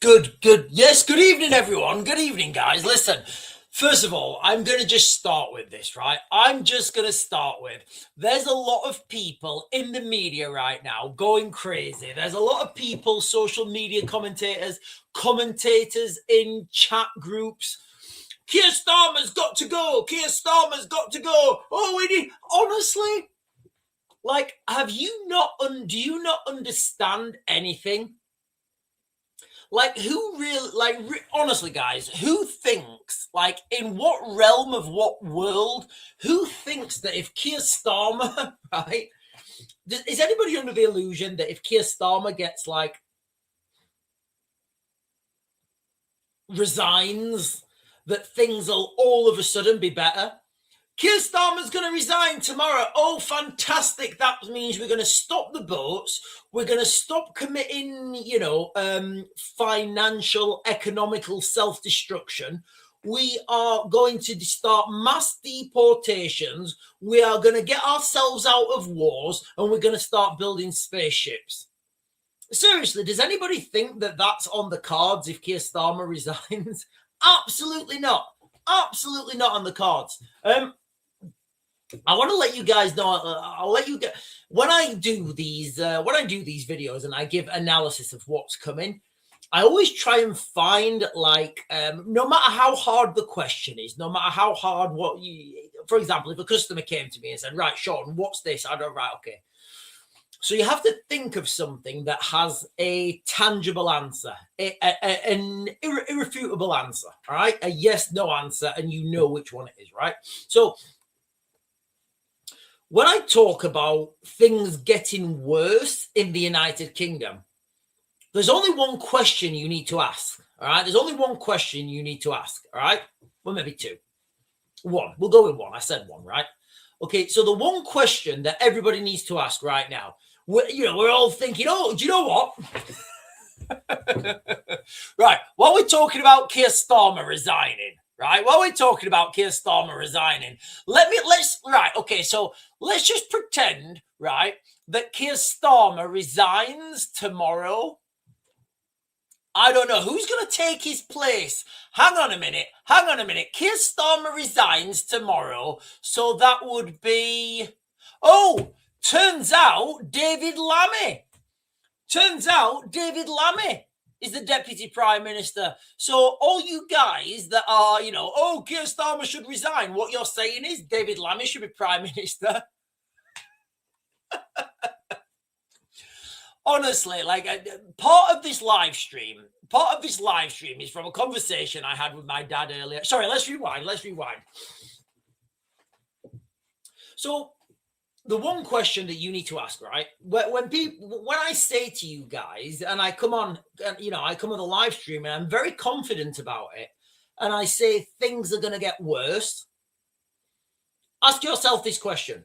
Good. Yes, good evening, everyone. Good evening, guys. Listen, first of all, I'm going to just start with this, right? I'm just going to start with there's a lot of people in the media right now going crazy. There's a lot of people, social media commentators in chat groups. Keir Starmer's got to go. Keir Starmer's got to go. Oh, we need, honestly, like, do you not understand anything? Like, who really, honestly, guys, who thinks, like, in what realm of what world, who thinks that if Keir Starmer, right, is anybody under the illusion that if Keir Starmer gets, like, resigns, that things will all of a sudden be better? Keir Starmer's going to resign tomorrow. Oh, fantastic. That means we're going to stop the boats. We're going to stop committing, financial, economical self-destruction. We are going to start mass deportations. We are going to get ourselves out of wars, and we're going to start building spaceships. Seriously, does anybody think that that's on the cards if Keir Starmer resigns? Absolutely not. Absolutely not on the cards. I want to let you guys know. I'll let you get when I do these videos and I give analysis of what's coming. I always try and find, like, no matter how hard the question is, no matter how hard for example, if a customer came to me and said, "Right, Sean, what's this?" I don't. Right, okay. So you have to think of something that has a tangible answer, an irrefutable answer. All right, a yes/no answer, and you know which one it is. Right. So when I talk about things getting worse in the United Kingdom, there's only one question you need to ask. All right. There's only one question you need to ask. All right. Well, maybe two. One. We'll go with one. I said one, right? Okay. So the one question that everybody needs to ask right now, we're all thinking, oh, do you know what? Right. While we're talking about Keir Starmer resigning, right? While we're talking about Keir Starmer resigning, so let's just pretend, right, that Keir Starmer resigns tomorrow. I don't know who's going to take his place. Hang on a minute. Keir Starmer resigns tomorrow. So that would be, turns out David Lammy is the Deputy Prime Minister. So all you guys that are, Keir Starmer should resign, what you're saying is David Lammy should be Prime Minister. Honestly, like, part of this live stream is from a conversation I had with my dad earlier. Sorry, let's rewind. So the one question that you need to ask, right? When I say to you guys, and I come on, I come on the live stream and I'm very confident about it, and I say things are going to get worse, ask yourself this question.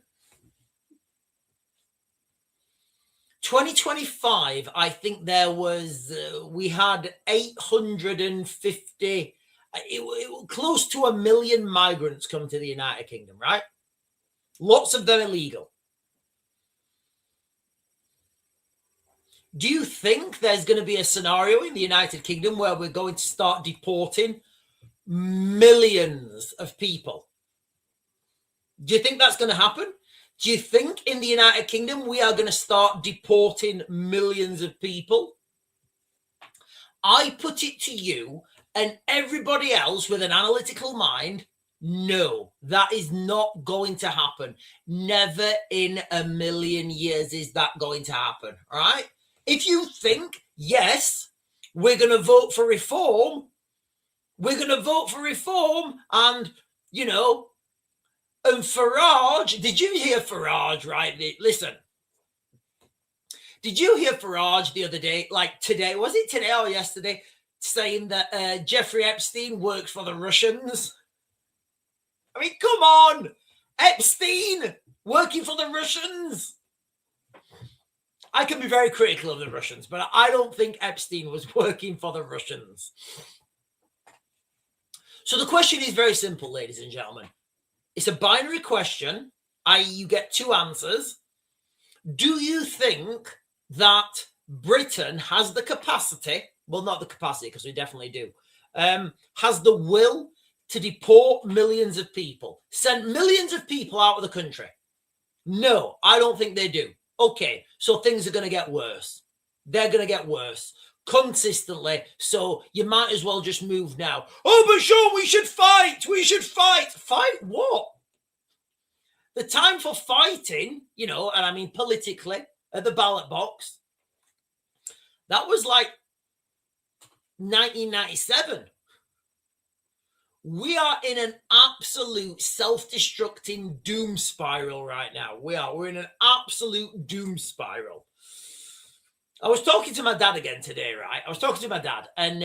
2025, I think we had 850, close to 1 million migrants come to the United Kingdom, right? Lots of them illegal. Do you think there's going to be a scenario in the United Kingdom where we're going to start deporting millions of people? Do you think that's going to happen? Do you think in the United Kingdom we are going to start deporting millions of people? I put it to you and everybody else with an analytical mind, no, that is not going to happen. Never in a million years is that going to happen, all right? If you think, yes, we're going to vote for reform, and, and Farage, did you hear Farage, right? Listen, did you hear Farage the other day, like today, was it today or yesterday, saying that Jeffrey Epstein works for the Russians? I mean, come on, Epstein working for the Russians. I can be very critical of the Russians, but I don't think Epstein was working for the Russians. So the question is very simple, ladies and gentlemen. It's a binary question, i.e. you get two answers. Do you think that Britain has the capacity Well, not the capacity, because we definitely do. Has the will to deport millions of people, send millions of people out of the country? No, I don't think they do. Okay, so things are going to get worse. They're going to get worse consistently. So you might as well just move now. Oh, but Sean, we should fight. We should fight. Fight what? The time for fighting, you know, and I mean politically at the ballot box, that was like 1997. We are in an absolute self-destructing doom spiral right now. We're in an absolute doom spiral. I was talking to my dad again today, right? I was talking to my dad, and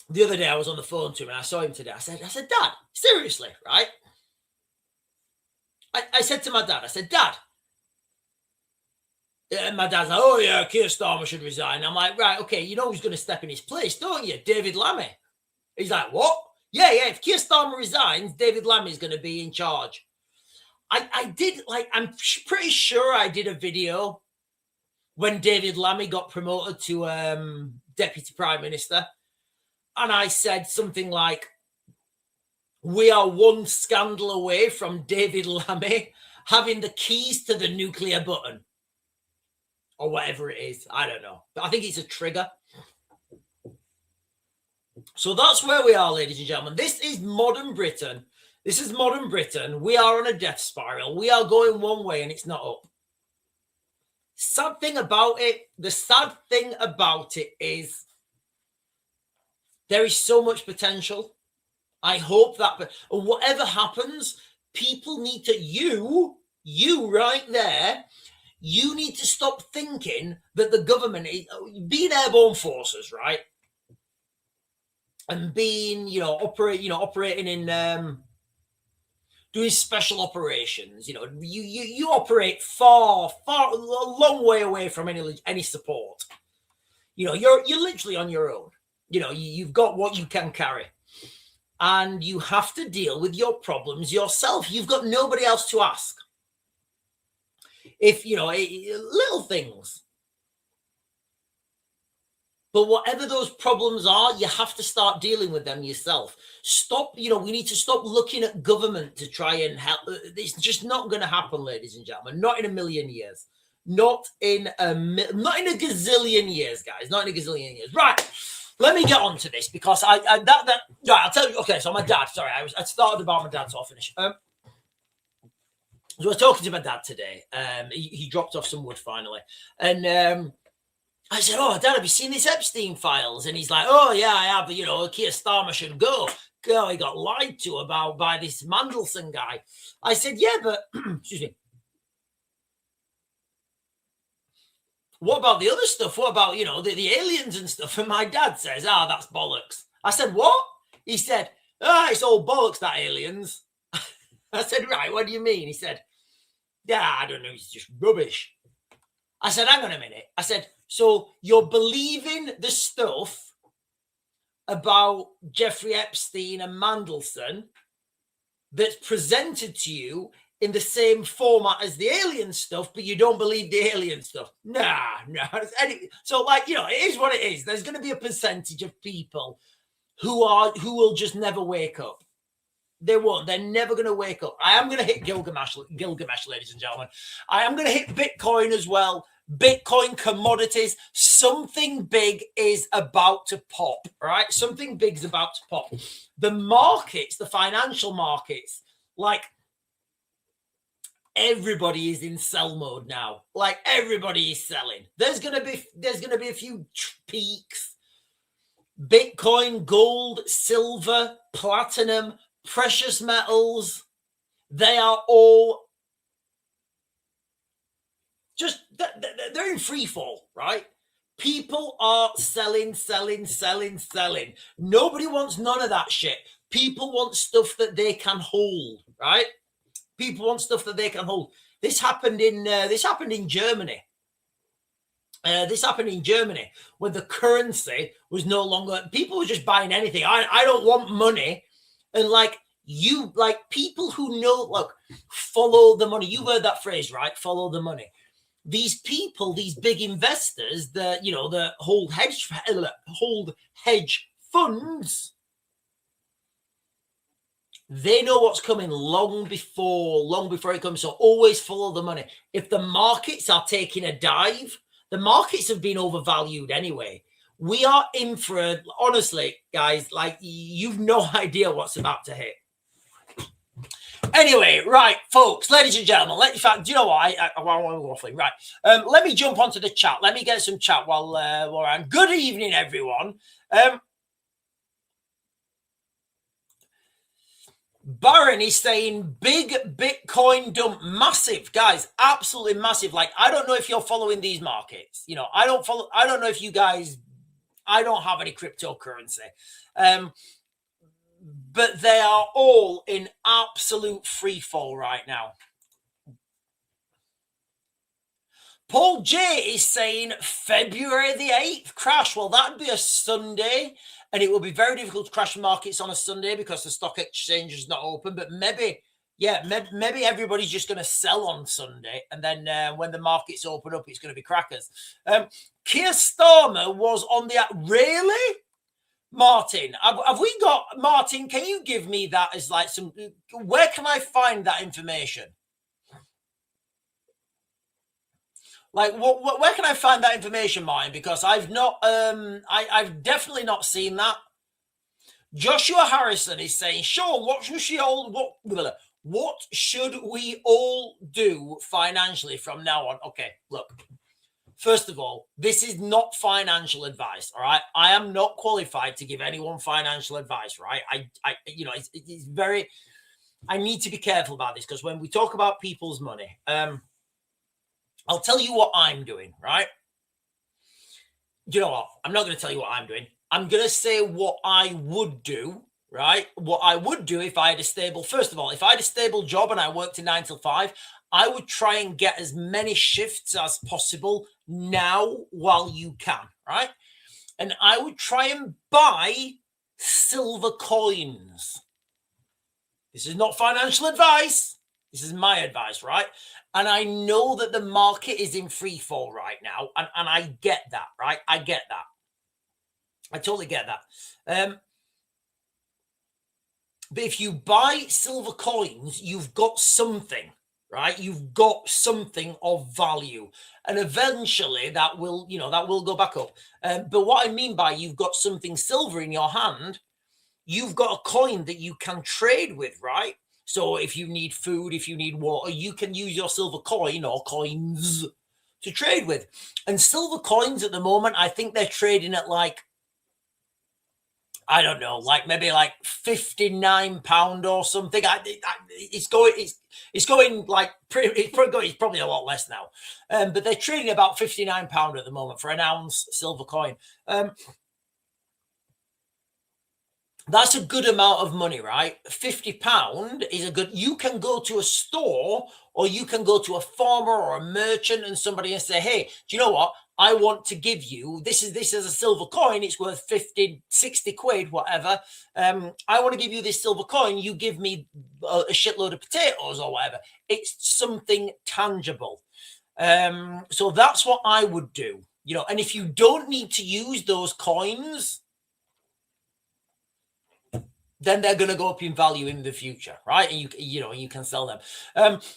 the other day I was on the phone to him, and I saw him today. I said, Dad, seriously, right? I said to my dad, I said, Dad. And my dad's like, oh yeah, Keir Starmer should resign. I'm like, right, okay, you know who's going to step in his place, don't you? David Lammy. He's like, what? Yeah, if Keir Starmer resigns, David Lammy is going to be in charge. I did, like, I'm pretty sure I did a video when David Lammy got promoted to Deputy Prime Minister. And I said something like, we are one scandal away from David Lammy having the keys to the nuclear button. Or whatever it is. I don't know. But I think it's a trigger. So that's where we are, ladies and gentlemen. This is modern Britain. This is modern Britain. We are on a death spiral. We are going one way and it's not up. Sad thing about it, the sad thing about it is there is so much potential. I hope that whatever happens, people need to, you right there, you need to stop thinking that the government, being airborne forces, right, and being, operating in, doing special operations, you operate far, a long way away from any support. You're literally on your own. You've got what you can carry, and you have to deal with your problems yourself. You've got nobody else to ask. If, little things. But whatever those problems are, you have to start dealing with them yourself. Stop, we need to stop looking at government to try and help. It's just not going to happen, ladies and gentlemen. Not in a million years. Not in a gazillion years, guys. Not in a gazillion years. Right. Let me get on to this because right, I'll tell you. Okay, so my dad, sorry, I started about my dad, so I'll finish. So I was talking to my dad today. He dropped off some wood finally. And I said, oh, Dad, have you seen this Epstein files? And he's like, oh, yeah, I have. Keir Starmer should go. Girl, he got lied to by this Mandelson guy. I said, yeah, but, excuse me. What about the other stuff? What about, the aliens and stuff? And my dad says, that's bollocks. I said, what? He said, it's all bollocks, that aliens. I said, right, what do you mean? He said, yeah, I don't know, it's just rubbish. I said, hang on a minute. I said, so you're believing the stuff about Jeffrey Epstein and Mandelson that's presented to you in the same format as the alien stuff, but you don't believe the alien stuff? Nah. So, it is what it is. There's going to be a percentage of people who will just never wake up. They won't. They're never going to wake up. I am going to hit Gilgamesh, ladies and gentlemen. I am going to hit Bitcoin as well. Bitcoin, commodities. Something big is about to pop, right? Something big is about to pop. The markets, the financial markets, everybody is in sell mode now. Everybody is selling. There's going to be a few peaks. Bitcoin, gold, silver, platinum, precious metals, they are all just, they're in free fall, right? People are selling. Nobody wants none of that shit. People want stuff that they can hold, right? People want stuff that they can hold. This happened in Germany. This happened in Germany when the currency was no longer, people were just buying anything. I don't want money. And people who know, follow the money. You heard that phrase, right? Follow the money. these people, these big investors, the hold hedge funds, they know what's coming long before it comes. So always follow the money. If the markets are taking a dive, the markets have been overvalued anyway. We are in for honestly, guys, like you've no idea what's about to hit. Anyway, right, folks, ladies and gentlemen, in fact, do you know what? I want to waffling. Right. Let me jump onto the chat. Let me get some chat while we're on. Good evening, everyone. Baron is saying big Bitcoin dump, massive, guys, absolutely massive. Like, I don't know if you're following these markets. I don't know if you guys, I don't have any cryptocurrency. But they are all in absolute free fall right now. Paul J is saying February the 8th crash. Well, that'd be a Sunday, and it will be very difficult to crash markets on a Sunday because the stock exchange is not open. But maybe everybody's just going to sell on Sunday, and then when the markets open up, it's going to be crackers. Keir Starmer was on the really. Martin, have we got Martin? Can you give me that as like some? Where can I find that information? Like, where can I find that information, Martin? Because I've not, I've definitely not seen that. Joshua Harrison is saying, Sean, what should we all do financially from now on? Okay, look. First of all, this is not financial advice, all right? I am not qualified to give anyone financial advice, right? It's very, I need to be careful about this because when we talk about people's money, I'll tell you what I'm doing, right? You know what? I'm not going to tell you what I'm doing. I'm going to say what I would do, right? What I would do if I had a stable, first of all, if I had a stable job and I worked in 9 till 5, I would try and get as many shifts as possible now while you can, right? And I would try and buy silver coins. This is not financial advice. This is my advice, right? And I know that the market is in free fall right now. And I get that, right? I get that. I totally get that. But if you buy silver coins, you've got something. Right, you've got something of value, and eventually that will go back up. But what I mean by you've got something silver in your hand, you've got a coin that you can trade with, right? So if you need food, if you need water, you can use your silver coin or coins to trade with. And silver coins at the moment, I think they're trading at like, I don't know, like maybe like £59 or something. It's going like it's probably a lot less now. But they're trading about £59 at the moment for an ounce silver coin. That's a good amount of money, right? £50 is a good. You can go to a store or you can go to a farmer or a merchant and somebody and say, hey, do you know what? I want to give you, this is a silver coin. It's worth 50, 60 quid, whatever. I want to give you this silver coin. You give me a shitload of potatoes or whatever. It's something tangible. So that's what I would do, and if you don't need to use those coins, then they're going to go up in value in the future, right? And you can sell them.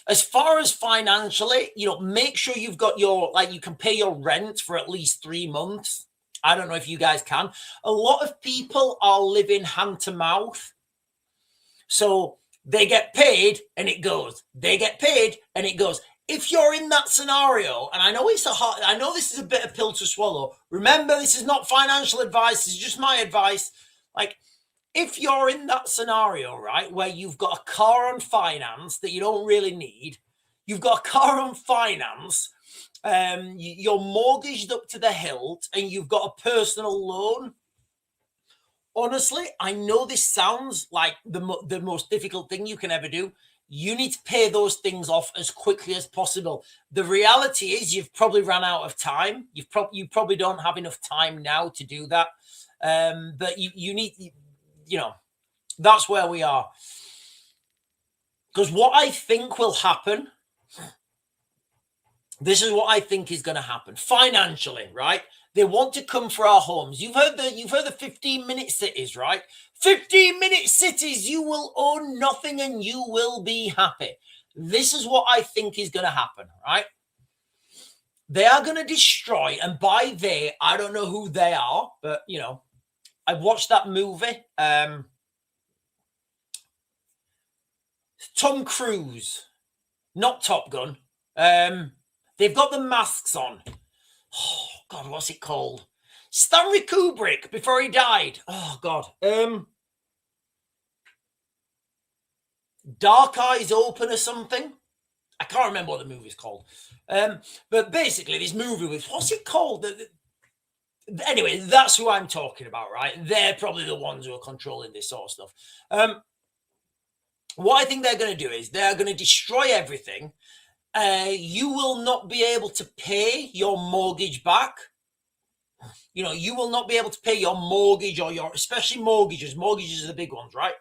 As far as financially, make sure you've got you can pay your rent for at least 3 months. I don't know if you guys can. A lot of people are living hand to mouth. So they get paid and it goes. They get paid and it goes. If you're in that scenario, and I know this is a bit of pill to swallow. Remember, this is not financial advice. This is just my advice. Like, if you're in that scenario, right, where you've got a car on finance that you don't really need, you've got a car on finance, you're mortgaged up to the hilt, and you've got a personal loan. Honestly, I know this sounds like the most difficult thing you can ever do. You need to pay those things off as quickly as possible. The reality is you've probably run out of time. You probably don't have enough time now to do that. But you need... that's where we are. Because what I think will happen This is what I think is going to happen financially, right? They want to come for our homes. You've heard the 15-minute cities, right? 15-minute cities, you will own nothing and you will be happy. This is what I think is going to happen, right? They are going to destroy, and by they, I don't know who they are, but you know, I watched that movie. Tom Cruise, not Top Gun. They've got the masks on. Oh God, what's it called? Stanley Kubrick before he died. Oh God. Dark Eyes Open or something. I can't remember what the movie's called. But basically, this movie with what's it called? Anyway, that's who I'm talking about, right? They're probably the ones who are controlling this sort of stuff. What I think they're going to do is they're going to destroy everything. You will not be able to pay your mortgage back. You know, you will not be able to pay your mortgage or especially mortgages. Mortgages are the big ones, right?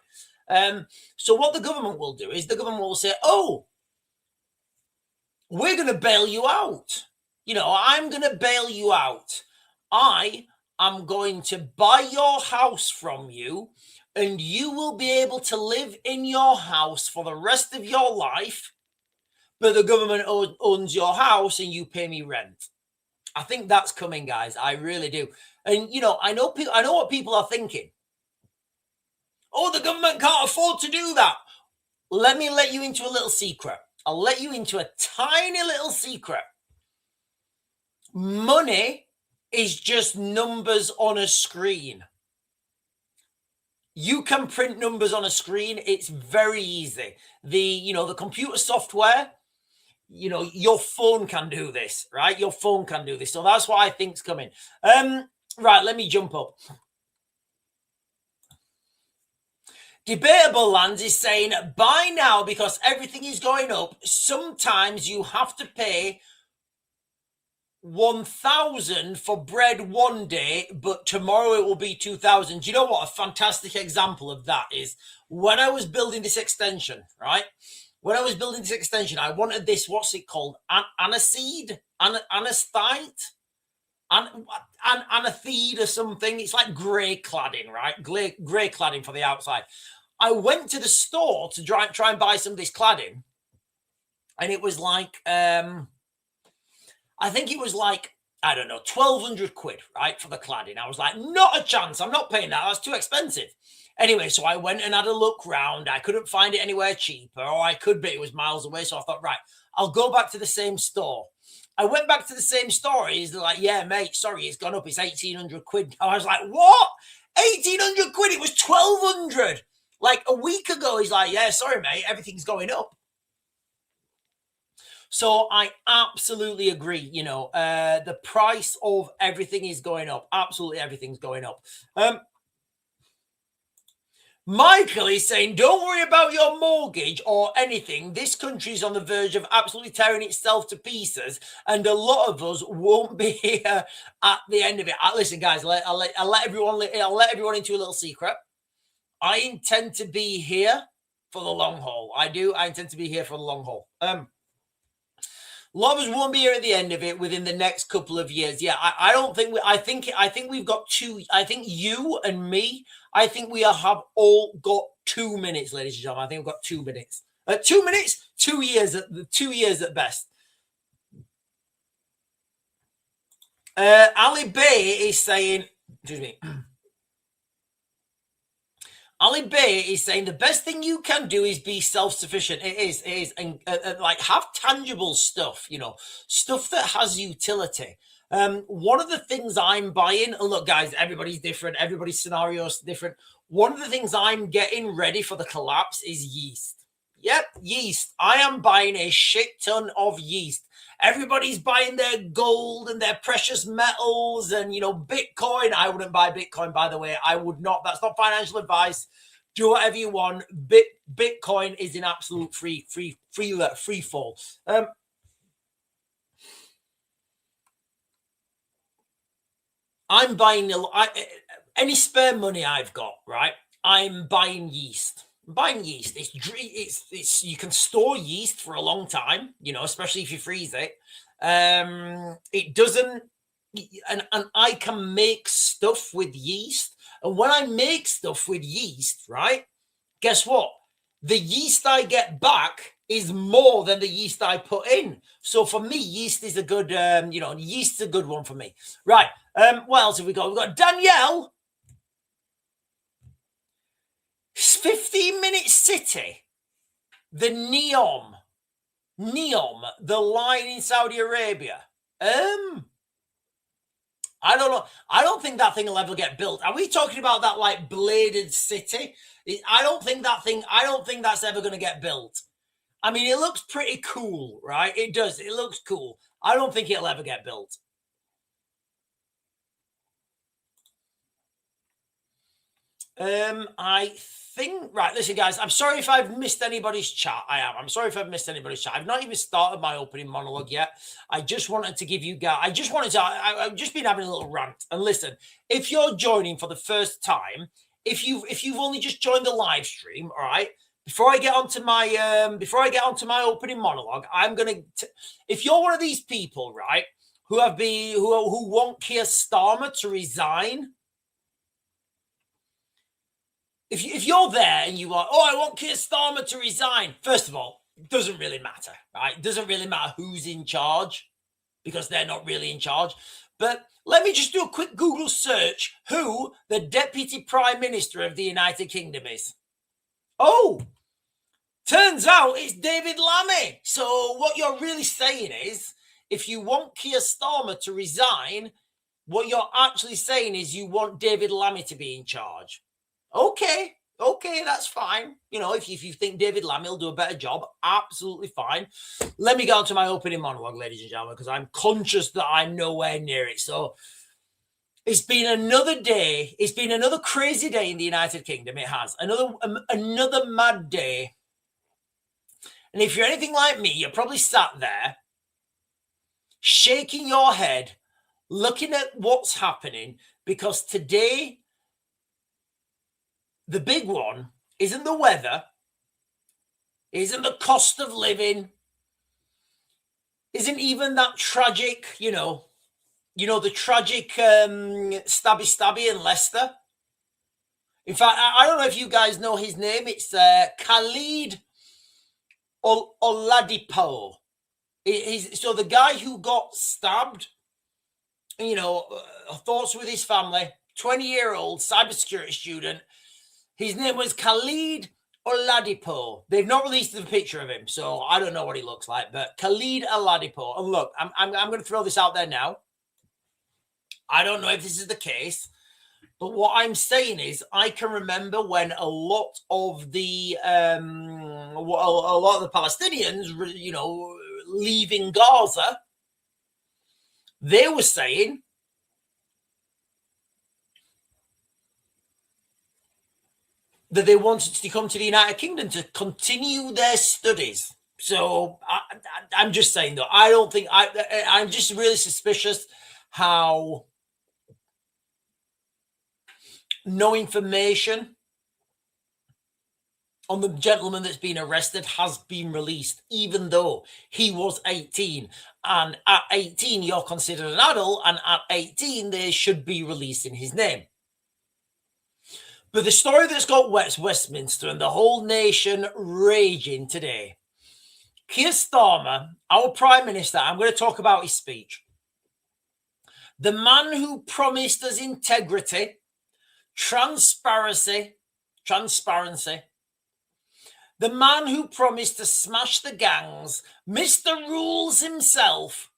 So what the government will do is the government will say, oh, we're going to bail you out. You know, I'm going to bail you out. I am going to buy your house from you, and you will be able to live in your house for the rest of your life, but the government owns your house and you pay me rent. I think that's coming, guys. I really do. And, you know, I know what people are thinking. Oh, the government can't afford to do that. Let me let you into a little secret. I'll let you into a tiny little secret. Money is just numbers on a screen. You can print numbers on a screen. It's very easy. The computer software, you know, your phone can do this, right? Your phone can do this. So that's what I think's coming. Right, let me jump up. Debatable Lands is saying, buy now because everything is going up. Sometimes you have to pay 1,000 for bread one day, but tomorrow it will be 2,000. Do you know what a fantastic example of that is? When I was building this extension, right? When I was building this extension, I wanted this, what's it called? Aniseed? Anesthite? Anathede or something. It's like grey cladding, right? Grey cladding for the outside. I went to the store to try and buy some of this cladding, and it was like, I think it was like, I don't know, 1,200 quid, right, for the cladding. I was like, not a chance. I'm not paying that. That's too expensive. Anyway, so I went and had a look round. I couldn't find it anywhere cheaper, or I could, but it was miles away. So I thought, right, I'll go back to the same store. I went back to the same store. He's like, yeah, mate, sorry, it's gone up. It's 1,800 quid. I was like, what? 1,800 quid? It was 1,200. Like a week ago, he's like, yeah, sorry, mate, everything's going up. So I absolutely agree. You know, the price of everything is going up. Absolutely everything's going up. Michael is saying, don't worry about your mortgage or anything. This country is on the verge of absolutely tearing itself to pieces, and a lot of us won't be here at the end of it. Listen, guys, I'll let everyone into a little secret. I intend to be here for the long haul. I do. I intend to be here for the long haul. A lot of us won't be here at the end of it within the next couple of years. Yeah, I don't think I think we've got two. I think you and me. I think we have all got 2 minutes, ladies and gentlemen. I think we've got 2 minutes. 2 minutes, 2 years at 2 years at best. Ali Bay is saying, excuse me. Ali Bay is saying the best thing you can do is be self-sufficient. It is, and like have tangible stuff, you know, stuff that has utility. One of the things I'm buying, and look, guys, everybody's different. Everybody's scenario is different. One of the things I'm getting ready for the collapse is yeast. Yep, yeast. I am buying a shit ton of yeast. Everybody's buying their gold and their precious metals and, you know, Bitcoin. I wouldn't buy Bitcoin, by the way. I would not. That's not financial advice. Do whatever you want. Bitcoin is in absolute free fall. I'm buying any spare money I've got, right? I'm buying yeast. buying yeast. It's you can store yeast for a long time, you know, especially if you freeze it. It doesn't, and I can make stuff with yeast. And when I make stuff with yeast, right, guess what? The yeast I get back is more than the yeast I put in. So for me, yeast is a good, you know, yeast's a good one for me. Right. What else have we got? We've got Danielle. 15-minute city. The Neom, the line in Saudi Arabia. I don't know. I don't think that thing will ever get built. Are we talking about that like bladed city? I don't think that's ever going to get built. I mean, it looks pretty cool, right? It does. It looks cool. I don't think it'll ever get built. I think, right, listen, guys, I'm sorry if I've missed anybody's chat. I'm sorry if I've missed anybody's chat. I've not even started my opening monologue yet. I just wanted to give you guys, I've just been having a little rant. And listen, if you're joining for the first time, if you've only just joined the live stream, all right, before I get onto my opening monologue, I'm going to, if you're one of these people, right, who want Keir Starmer to resign, if you're there and you are, I want Keir Starmer to resign. First of all, it doesn't really matter, right? It doesn't really matter who's in charge because they're not really in charge. But let me just do a quick Google search who the Deputy Prime Minister of the United Kingdom is. Oh, turns out it's David Lammy. So what you're really saying is, if you want Keir Starmer to resign, what you're actually saying is you want David Lammy to be in charge. Okay, that's fine. You know, if you think David Lammy will do a better job, absolutely fine. Let me get on to my opening monologue, ladies and gentlemen, because I'm conscious that I'm nowhere near it. So it's been another day. It's been another crazy day in the United Kingdom. It has. Another mad day. And if you're anything like me, you're probably sat there shaking your head, looking at what's happening, because today, the big one isn't the weather, isn't the cost of living, isn't even that tragic, you know, the tragic stabby in Leicester. In fact, I don't know if you guys know his name. It's Khalid Oladipo. So the guy who got stabbed, you know, thoughts with his family, 20-year-old cybersecurity student. His name was Khalid Oladipo. They've not released the picture of him, so I don't know what he looks like. But Khalid Oladipo. And look, I'm going to throw this out there now. I don't know if this is the case, but what I'm saying is, I can remember when a lot of the Palestinians, you know, leaving Gaza, they were saying that they wanted to come to the United Kingdom to continue their studies. So I'm just saying, though, I don't think I'm just really suspicious how no information on the gentleman that's been arrested has been released, even though he was 18. And at 18, you're considered an adult, and at 18, they should be releasing his name. But the story that's got Westminster and the whole nation raging today, Keir Starmer, our Prime Minister, I'm going to talk about his speech. The man who promised us integrity, transparency, the man who promised to smash the gangs, Mr. Rules himself,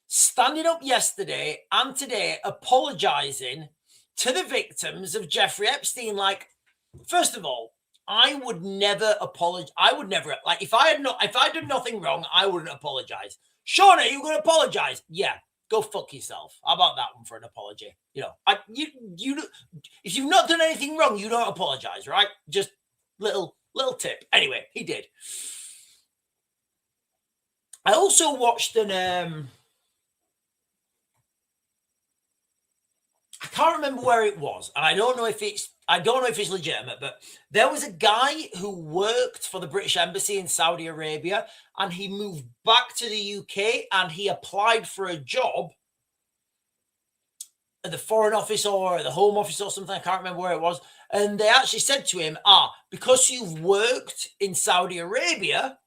standing up yesterday and today apologizing to the victims of Jeffrey Epstein. Like, first of all, I would never apologize. I would never, like, if I did nothing wrong, I wouldn't apologize. Sean, are you going to apologize? Yeah, go fuck yourself. How about that one for an apology? You know, you if you've not done anything wrong, you don't apologize, right? Just little tip. Anyway, he did. I also watched an I can't remember where it was, and I don't know if it's I don't know if it's legitimate, but there was a guy who worked for the British Embassy in Saudi Arabia, and he moved back to the UK and he applied for a job at the Foreign Office or the Home Office or something. I can't remember where it was. And they actually said to him, because you've worked in Saudi Arabia,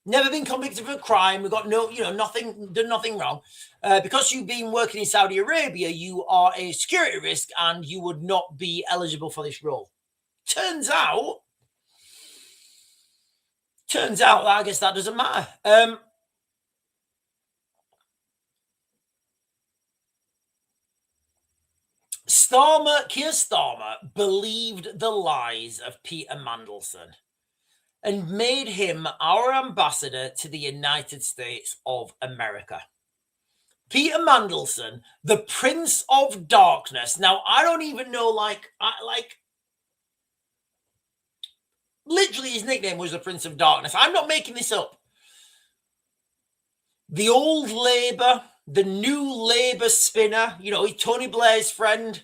never been convicted of a crime, we've got nothing, done nothing wrong. Because you've been working in Saudi Arabia, you are a security risk and you would not be eligible for this role. Turns out that I guess that doesn't matter. Keir Starmer believed the lies of Peter Mandelson and made him our ambassador to the United States of America. Peter Mandelson, the Prince of Darkness. Now, I don't even know, literally his nickname was the Prince of Darkness. I'm not making this up. The old Labour, the new Labour spinner, Tony Blair's friend,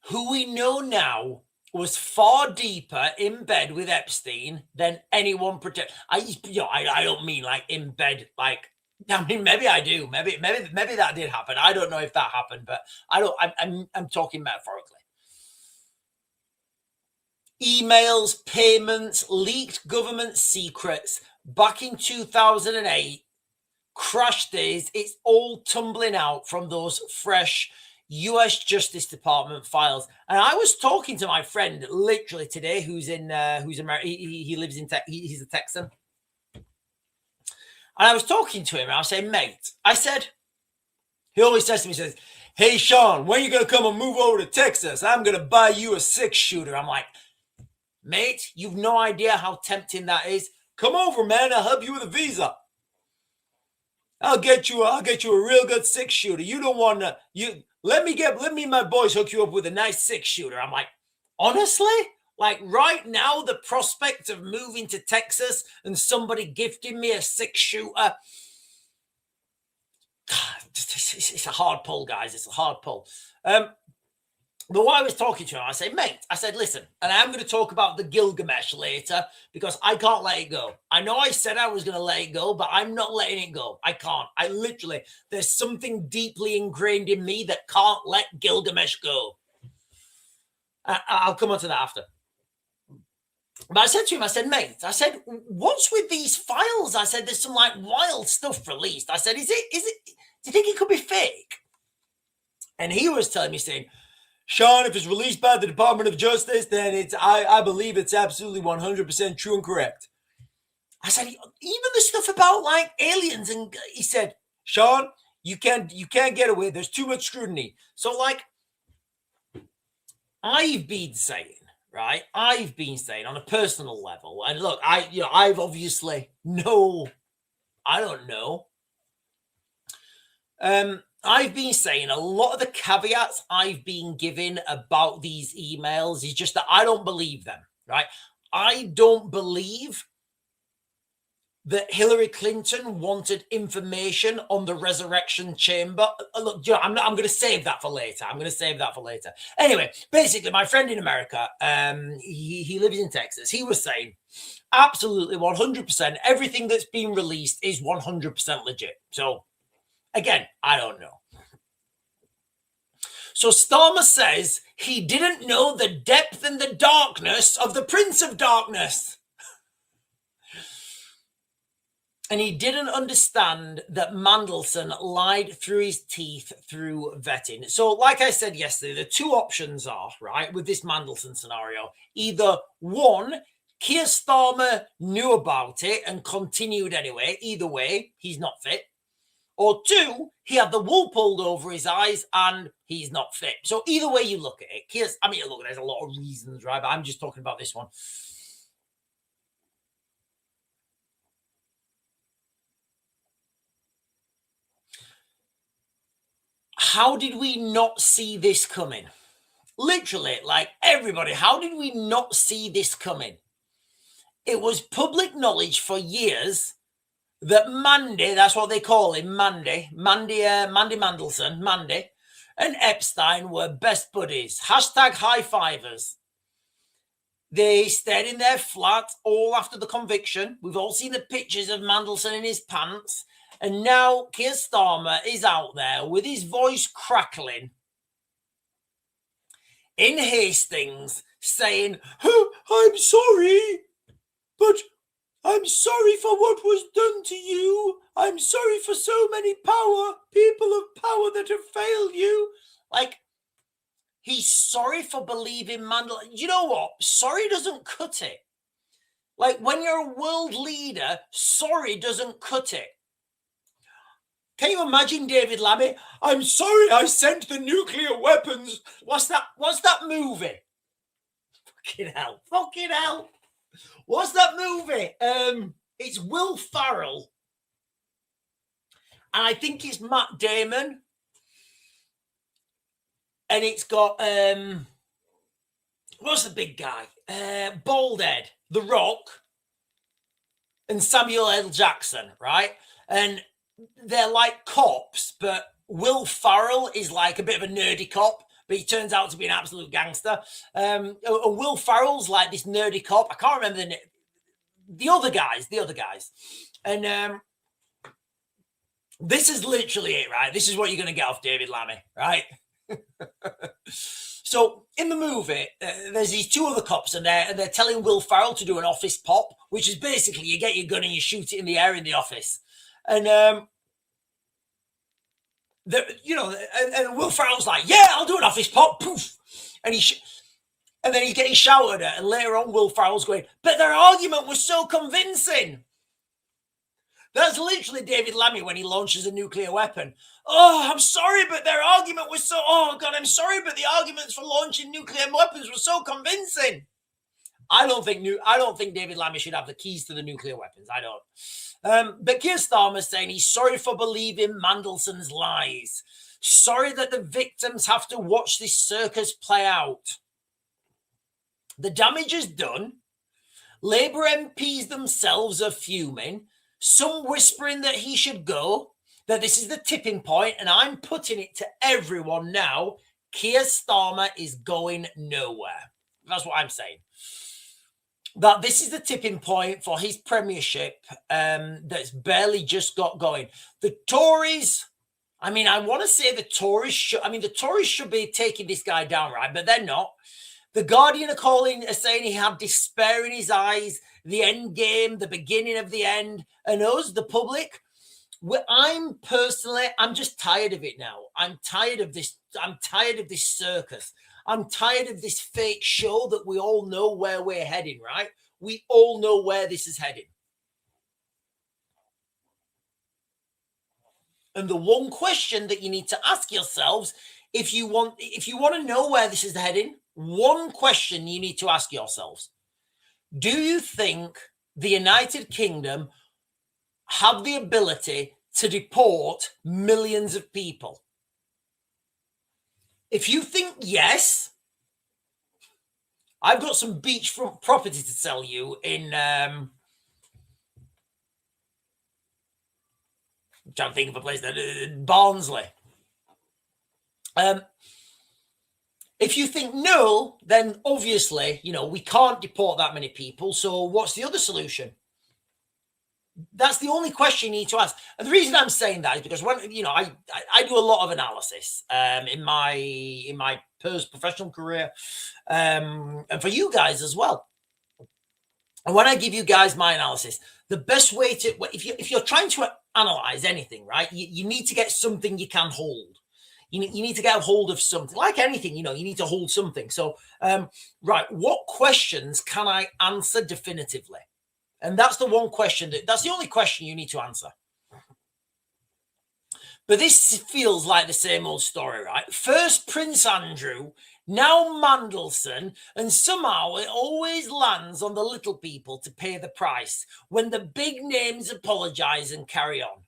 who we know now was far deeper in bed with Epstein than anyone pretend. I don't mean like in bed, maybe I do. Maybe that did happen. I don't know if that happened, but I'm talking metaphorically. Emails, payments, leaked government secrets back in 2008, crash days. It's all tumbling out from those fresh US Justice Department files. And I was talking to my friend literally today, who's American. He lives in he's a Texan. And I was talking to him and I was saying, mate, he always says to me, he says, hey, Sean, when are you going to come and move over to Texas? I'm going to buy you a 6-shooter. I'm like, mate, you've no idea how tempting that is. Come over, man. I'll help you with a visa. I'll get you a real good 6-shooter. You don't want to, let me and my boys hook you up with a nice 6-shooter. I'm like, honestly? Like right now, the prospect of moving to Texas and somebody gifting me a 6-shooter, it's a hard pull, guys. It's a hard pull. But while I was talking to him, I said, mate, listen, and I am going to talk about the Gilgamesh later because I can't let it go. I know I said I was going to let it go, but I'm not letting it go. I can't. There's something deeply ingrained in me that can't let Gilgamesh go. I'll come on to that after. But I said to him, mate, what's with these files? I said, there's some wild stuff released. I said, do you think it could be fake? And he was telling me, saying, Sean, if it's released by the Department of Justice, then I believe it's absolutely 100% true and correct. I said, even the stuff about aliens, and he said, Sean, you can't get away. There's too much scrutiny. So I've been saying on a personal level, and look, I've obviously I don't know. I've been saying a lot of the caveats I've been given about these emails is just that I don't believe them, right? I don't believe that Hillary Clinton wanted information on the resurrection chamber. Look, I'm going to save that for later. Anyway, basically, my friend in America, he lives in Texas. He was saying, absolutely 100%, everything that's been released is 100% legit. So, again, I don't know. So Starmer says he didn't know the depth and the darkness of the Prince of Darkness. And he didn't understand that Mandelson lied through his teeth through vetting. So like I said yesterday, the two options are, right, with this Mandelson scenario. Either one, Keir Starmer knew about it and continued anyway. Either way, he's not fit. Or two, he had the wool pulled over his eyes and he's not fit. So either way you look at it, look, there's a lot of reasons, right? But I'm just talking about this one. How did we not see this coming? Literally, everybody, how did we not see this coming? It was public knowledge for years that Mandy, that's what they call him, Mandy Mandelson, and Epstein were best buddies. Hashtag high fivers. They stayed in their flat all after the conviction. We've all seen the pictures of Mandelson in his pants. And now Keir Starmer is out there with his voice crackling in Hastings saying, oh, I'm sorry, but I'm sorry for what was done to you. I'm sorry for so many people of power that have failed you. Like, he's sorry for believing Mandelson. You know what? Sorry doesn't cut it. Like, when you're a world leader, sorry doesn't cut it. Can you imagine David Lammy? I'm sorry I sent the nuclear weapons. What's that movie? Fucking hell. What's that movie? It's Will Ferrell. And I think it's Matt Damon. And it's got, what's the big guy? Bald Head, The Rock, and Samuel L. Jackson, right? And they're like cops, but Will Ferrell is like a bit of a nerdy cop, but he turns out to be an absolute gangster. Will Ferrell's like this nerdy cop. I can't remember the name. The other guys. And this is literally it, right? This is what you're going to get off David Lammy, right? So in the movie, there's these two other cops, and they're telling Will Ferrell to do an office pop, which is basically you get your gun and you shoot it in the air in the office. And and Will Ferrell's like, yeah, I'll do an office pop, poof, and then he's getting shouted at, and later on, Will Ferrell's going, but their argument was so convincing. That's literally David Lammy when he launches a nuclear weapon. Oh, I'm sorry, but their argument was so. Oh God, I'm sorry, but the arguments for launching nuclear weapons were so convincing. I don't think David Lammy should have the keys to the nuclear weapons. I don't. But Keir Starmer's saying he's sorry for believing Mandelson's lies. Sorry that the victims have to watch this circus play out. The damage is done. Labour MPs themselves are fuming. Some whispering that he should go, that this is the tipping point, and I'm putting it to everyone now. Keir Starmer is going nowhere. That's what I'm saying. That this is the tipping point for his premiership that's barely just got going. The Tories, I mean, I want to say the Tories should be taking this guy down, right? But they're not. The Guardian are saying he had despair in his eyes, the end game, the beginning of the end. And us, the public, I'm just tired of it now. I'm tired of this circus. I'm tired of this fake show that we all know where we're heading, right? We all know where this is heading. And the one question that you need to ask yourselves, if you want to know where this is heading, one question you need to ask yourselves. Do you think the United Kingdom have the ability to deport millions of people? If you think yes, I've got some beachfront property to sell you in I'm trying to think of a place that Barnsley. If you think no, then obviously, we can't deport that many people. So what's the other solution? That's the only question you need to ask. And the reason I'm saying that is because when I do a lot of analysis in my professional career, and for you guys as well. And when I give you guys my analysis, the best way to if you're trying to analyze anything, right, you need to get something you can hold. You need to get a hold of something. Like anything, you need to hold something. So, right, what questions can I answer definitively? And that's the one question that's the only question you need to answer. But this feels like the same old story, right? First Prince Andrew, now Mandelson, and somehow it always lands on the little people to pay the price when the big names apologize and carry on.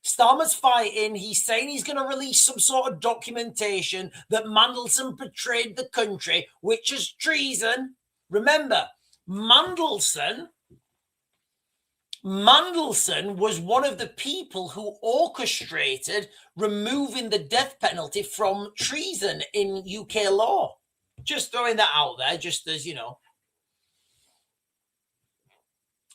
Starmer's fighting. He's saying he's going to release some sort of documentation that Mandelson betrayed the country, which is treason. Remember, Mandelson Mandelson was one of the people who orchestrated removing the death penalty from treason in UK law. Just throwing that out there, just as, you know,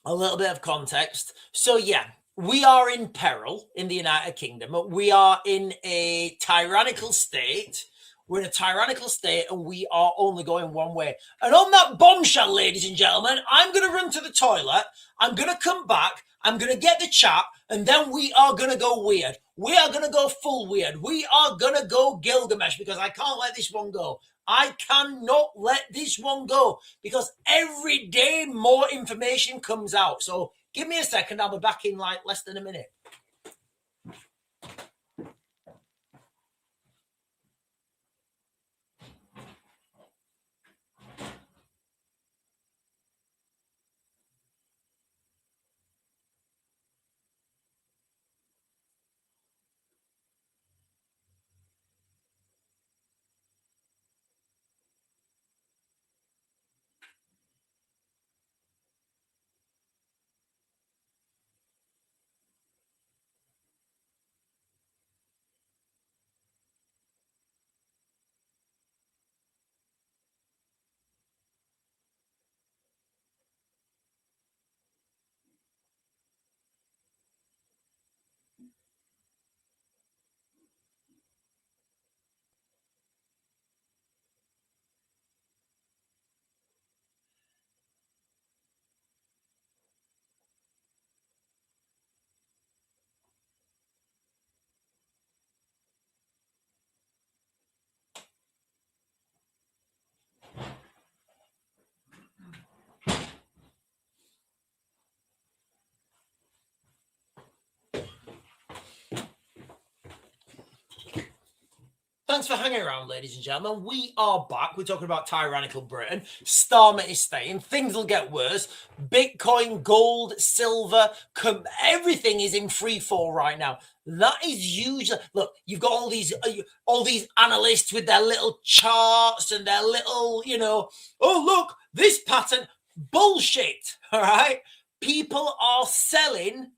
a little bit of context. So, yeah, we are in peril in the United Kingdom. We are in a tyrannical state. We're in a tyrannical state and we are only going one way. And on that bombshell, ladies and gentlemen, I'm going to run to the toilet. I'm going to come back. I'm going to get the chat. And then we are going to go weird. We are going to go full weird. We are going to go Gilgamesh because I can't let this one go. I cannot let this one go because every day more information comes out. So give me a second. I'll be back in like less than a minute. Thanks for hanging around, ladies and gentlemen. We are back. We're talking about tyrannical Britain. Starmer is staying. Things will get worse. Bitcoin, gold, silver, everything is in free fall right now. That is huge. Look, you've got all these analysts with their little charts and their little, you know, oh look, this pattern, bullshit. All right, people are selling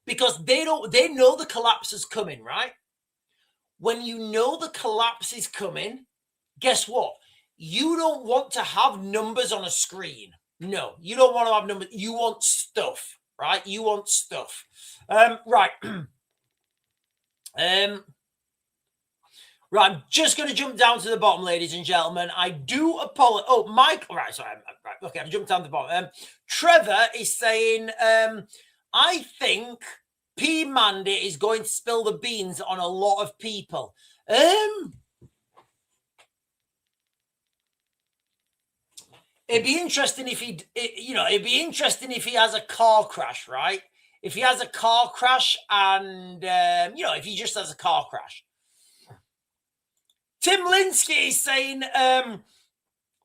because they know the collapse is coming, right? When you know the collapse is coming, guess what? You don't want to have numbers on a screen. No, you don't want to have numbers. You want stuff, right? You want stuff. Right. Right, I'm just going to jump down to the bottom, ladies and gentlemen. I do apologize. Oh, Mike. Right, sorry. Right, okay, I've jumped down to the bottom. Trevor is saying, I think P. Mandy is going to spill the beans on a lot of people. It'd be interesting if it'd be interesting if he has a car crash, right? If he has a car crash and, if he just has a car crash. Tim Linsky is saying,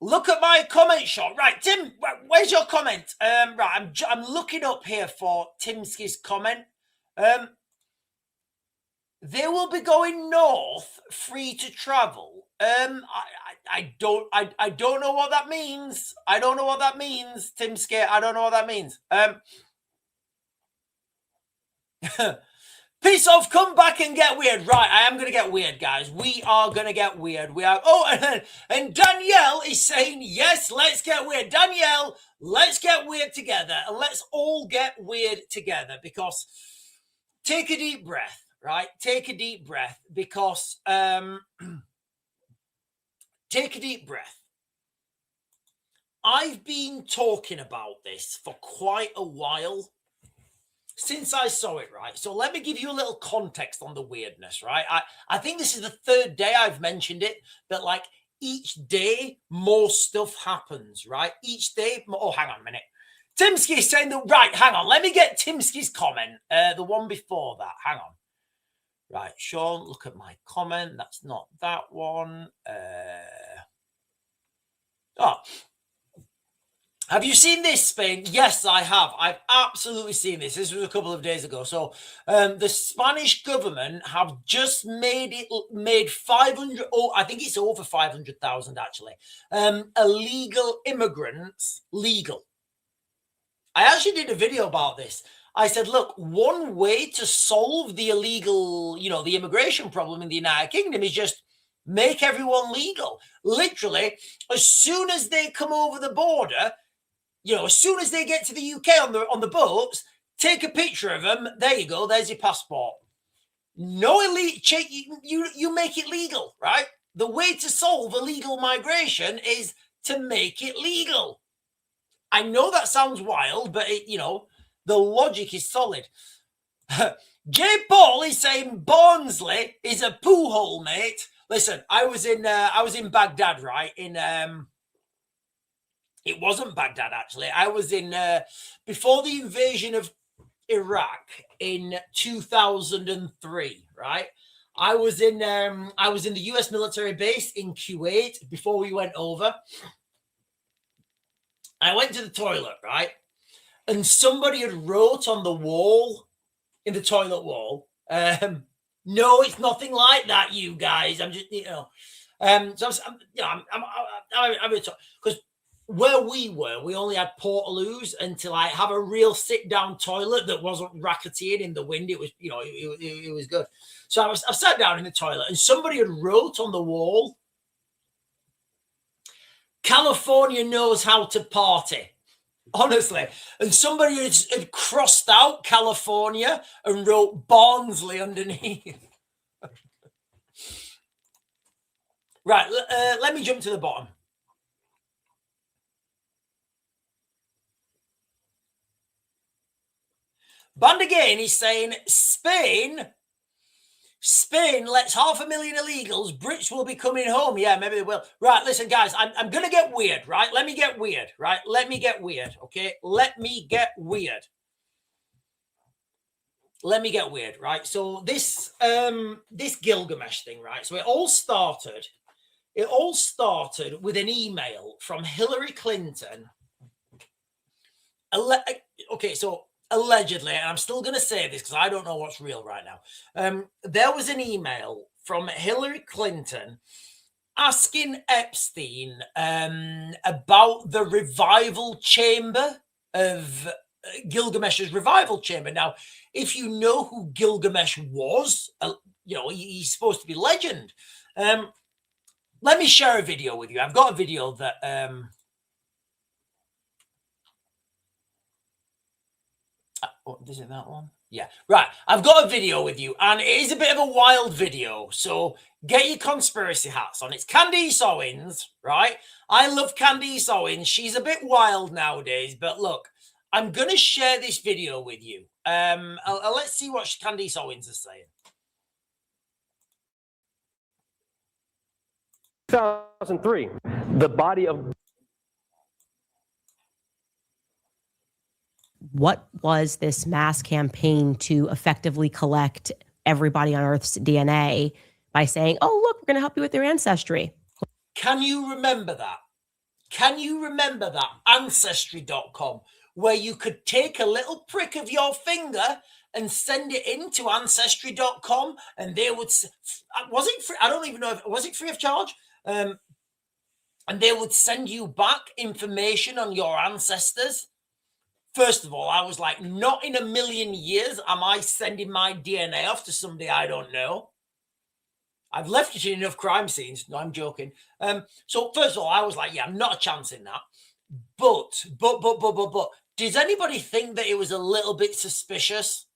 look at my comment shot. Right, Tim, where's your comment? Right, I'm looking up here for Timsky's comment. They will be going north, free to travel. I don't know what that means. I don't know what that means, Timsky. I don't know what that means. Piss off, come back and get weird. Right, I am going to get weird, guys. We are going to get weird. We are. Oh, and Danielle is saying, yes, let's get weird. Danielle, let's get weird together. And let's all get weird together because take a deep breath, right? Take a deep breath because take a deep breath. I've been talking about this for quite a while. Since I saw it, right? So let me give you a little context on the weirdness, right? I think this is the third day I've mentioned it, that like each day more stuff happens, right? Each day, oh, hang on a minute. Timsky is saying that, right, hang on. Let me get Timsky's comment, the one before that. Hang on. Right, Sean, look at my comment. That's not that one. Have you seen this, Spain? Yes, I have. I've absolutely seen this. This was a couple of days ago. So the Spanish government have just made 500, I think it's over 500,000 actually, illegal immigrants legal. I actually did a video about this. I said, look, one way to solve the illegal, the immigration problem in the United Kingdom is just make everyone legal. Literally, as soon as they come over the border, as soon as they get to the UK on the boats, take a picture of them. There you go. There's your passport. No illegal. You make it legal, right? The way to solve illegal migration is to make it legal. I know that sounds wild, but the logic is solid. J. Paul is saying Barnsley is a poo hole, mate. Listen, I was in Baghdad, right? It wasn't Baghdad, actually. I was in before the invasion of Iraq in 2003, right? I was in the US military base in Kuwait before we went over. I went to the toilet, right? And somebody had wrote on the wall, in the toilet wall, no, it's nothing like that, you guys. I'm just, so I'm because where we were, we only had portaloos until I have a real sit-down toilet that wasn't racketeering in the wind. It was, it was good. So I sat down in the toilet, and somebody had wrote on the wall, California knows how to party. Honestly. And somebody had crossed out California and wrote Barnsley underneath. Right. Let me jump to the bottom. Bandagain is saying Spain lets 500,000 illegals. Brits will be coming home. Yeah, maybe they will. Right, listen, guys, I'm going to get weird, right? Let me get weird, right? Let me get weird, okay? Let me get weird, right? So this Gilgamesh thing, right? So it all started with an email from Hillary Clinton. Okay, so allegedly, and I'm still going to say this because I don't know what's real right now. There was an email from Hillary Clinton asking Epstein about the revival chamber of Gilgamesh's revival chamber. Now, if you know who Gilgamesh was, he's supposed to be legend. Let me share a video with you. I've got a video that... is it that one? Yeah, right. I've got a video with you, and it is a bit of a wild video, so get your conspiracy hats on. It's Candice Owens, right? I love Candice Owens. She's a bit wild nowadays, but look, I'm going to share this video with you. Let's see what Candice Owens is saying. 2003, the body of... What was this mass campaign to effectively collect everybody on Earth's DNA by saying, oh, look, we're going to help you with your ancestry? Can you remember that? Can you remember that? Ancestry.com, where you could take a little prick of your finger and send it into Ancestry.com, and they would... Was it free? I don't even know if... Was it free of charge? And they would send you back information on your ancestors. First of all, I was like, not in a million years am I sending my DNA off to somebody I don't know. I've left it in enough crime scenes. No, I'm joking. So first of all, I was like, yeah, not a chance in that. But, does anybody think that it was a little bit suspicious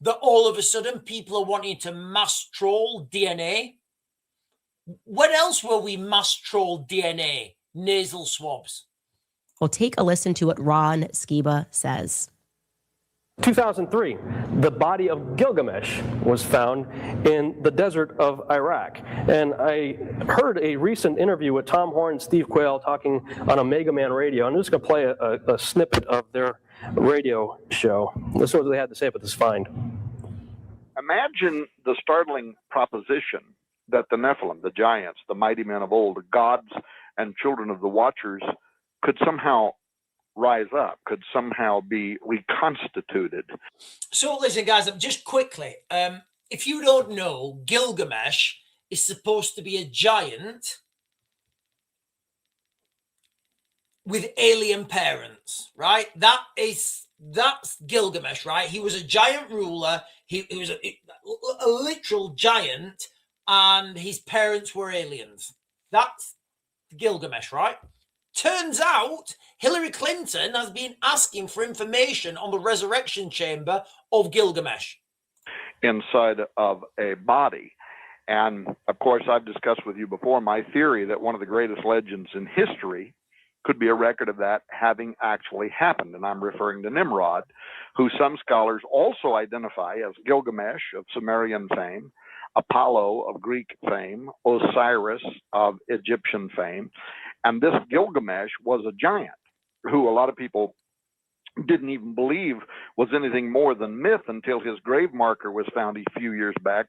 that all of a sudden people are wanting to mass troll DNA? When else were we mass troll DNA? Nasal swabs. Well, take a listen to what Ron Skiba says. 2003, the body of Gilgamesh was found in the desert of Iraq. And I heard a recent interview with Tom Horn and Steve Quayle talking on Omega Man Radio. I'm just going to play a snippet of their radio show. This is what they had to say about this find. Imagine the startling proposition that the Nephilim, the giants, the mighty men of old, the gods and children of the Watchers, could somehow rise up, could somehow be reconstituted. So listen, guys, just quickly, if you don't know, Gilgamesh is supposed to be a giant with alien parents, right? That's Gilgamesh, right? He was a giant ruler. He was a literal giant, and his parents were aliens. That's Gilgamesh, right? Turns out Hillary Clinton has been asking for information on the resurrection chamber of Gilgamesh inside of a body. And of course, I've discussed with you before my theory that one of the greatest legends in history could be a record of that having actually happened. And I'm referring to Nimrod, who some scholars also identify as Gilgamesh of Sumerian fame, Apollo of Greek fame, Osiris of Egyptian fame. And this Gilgamesh was a giant who a lot of people didn't even believe was anything more than myth until his grave marker was found a few years back.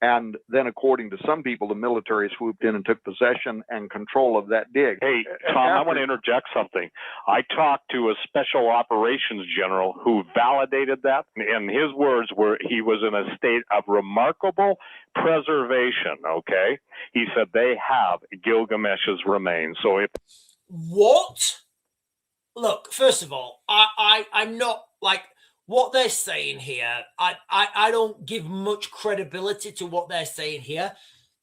And then, according to some people, the military swooped in and took possession and control of that dig. Hey, Tom, I want to interject something. I talked to a special operations general who validated that, and his words were he was in a state of remarkable preservation, okay? He said they have Gilgamesh's remains. So if... What? Look, first of all, I'm not like what they're saying here. I don't give much credibility to what they're saying here.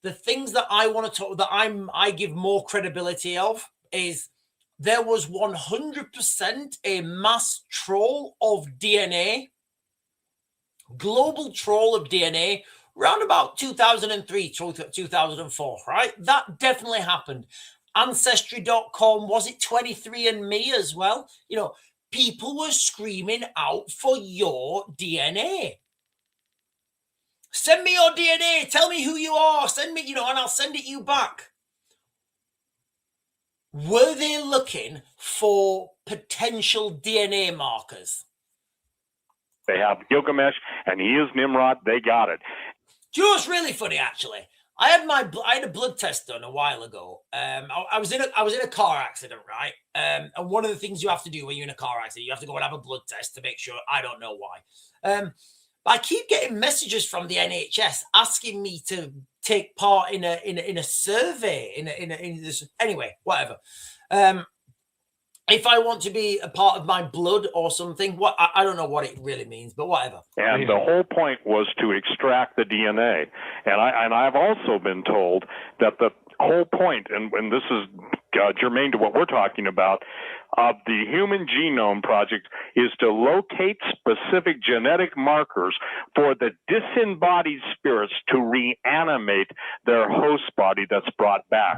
The things that I want to talk that I give more credibility of is there was 100% a mass troll of DNA, global troll of DNA, around about 2003 to 2004, right? That definitely happened. Ancestry.com, was it 23andMe as well? You know, people were screaming out for your DNA. Send me your DNA. Tell me who you are. Send me, and I'll send it you back. Were they looking for potential DNA markers? They have Gilgamesh, and he is Nimrod. They got it. Do you know what's really funny, actually? I had a blood test done a while ago. I was in a car accident, right? And one of the things you have to do when you're in a car accident, you have to go and have a blood test to make sure. I don't know why. But I keep getting messages from the NHS asking me to take part in a survey in this. Anyway, whatever. If I want to be a part of my blood or something, I don't know what it really means, but whatever. And the whole point was to extract the DNA. And I've also been told that the whole point, and this is germane to what we're talking about, of the Human Genome Project is to locate specific genetic markers for the disembodied spirits to reanimate their host body that's brought back.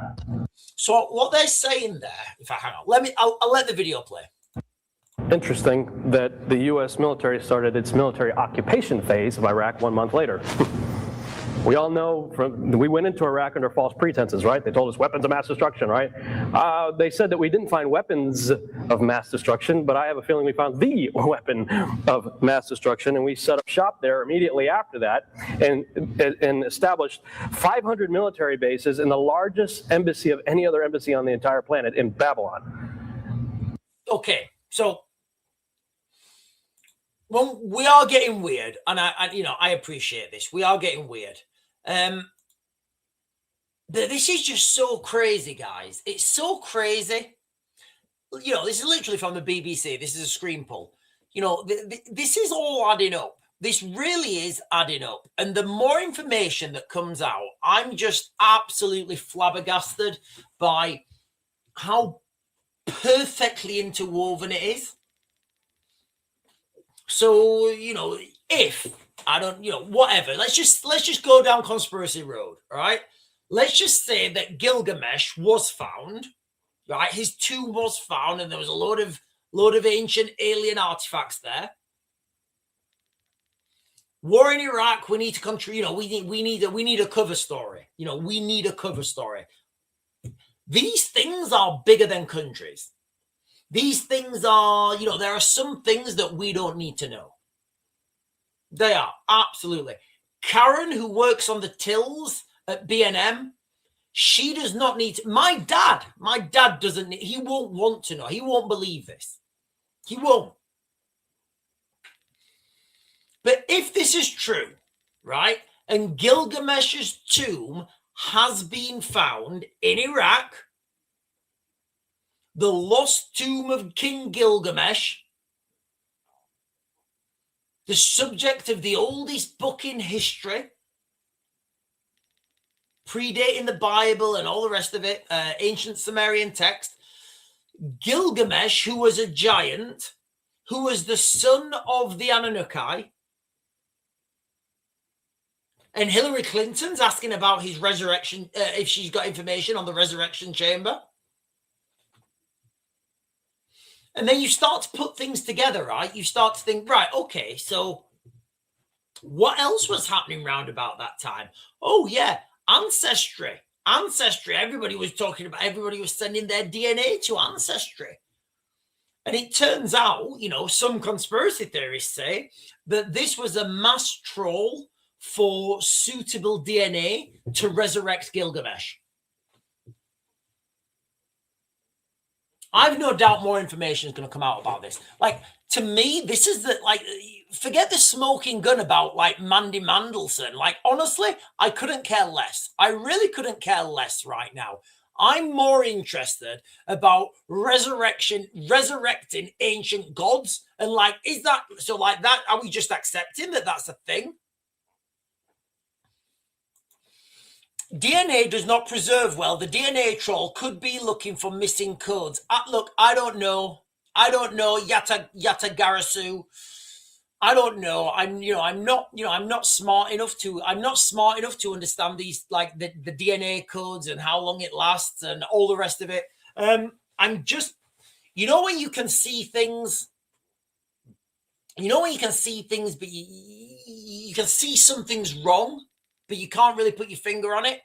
So what they're saying there, if I hang on, I'll let the video play. Interesting that the U.S. military started its military occupation phase of Iraq 1 month later. We all know we went into Iraq under false pretenses, right? They told us weapons of mass destruction, right? They said that we didn't find weapons of mass destruction, but I have a feeling we found the weapon of mass destruction, and we set up shop there immediately after that and established 500 military bases in the largest embassy of any other embassy on the entire planet in Babylon. Okay, so well, we are getting weird, and I appreciate this. We are getting weird. This is just so crazy, guys. It's so crazy. This is literally from the BBC. This is a screen pull. This is all adding up. This really is adding up. And the more information that comes out, I'm just absolutely flabbergasted by how perfectly interwoven it is. So, if I don't, whatever, let's just go down conspiracy road, all right? Let's just say that Gilgamesh was found, right? His tomb was found, and there was a load of ancient alien artifacts there. War in Iraq, we need to control, we need a cover story. We need a cover story. These things are bigger than countries. These things are, there are some things that we don't need to know. They are, absolutely. Karen, who works on the tills at B&M, she does not need to. My dad doesn't need, he won't want to know. He won't believe this. He won't. But if this is true, right, and Gilgamesh's tomb has been found in Iraq, The Lost Tomb of King Gilgamesh, the subject of the oldest book in history, predating the Bible and all the rest of it, ancient Sumerian text. Gilgamesh, who was a giant, who was the son of the Anunnaki. And Hillary Clinton's asking about his resurrection, if she's got information on the resurrection chamber. And then you start to put things together, right? You start to think, right, okay, so what else was happening round about that time? Oh, yeah, Ancestry. Everybody was talking about, everybody was sending their DNA to Ancestry. And it turns out, you know, some conspiracy theorists say that this was a mass troll for suitable DNA to resurrect Gilgamesh. I've no doubt more information is going to come out about this. Like, to me, this is the, like, forget the smoking gun about, like, Mandy Mandelson. Like, honestly, I couldn't care less. I really couldn't care less right now. I'm more interested about resurrecting ancient gods. And, like, is that, so, like, that, are we just accepting that that's a thing? DNA does not preserve well. The DNA troll could be looking for missing codes. Look, I don't know. Yata Garasu. I don't know. I'm not smart enough to understand these, like the DNA codes and how long it lasts and all the rest of it. I'm just, when you can see things, but you can see something's wrong, but you can't really put your finger on it.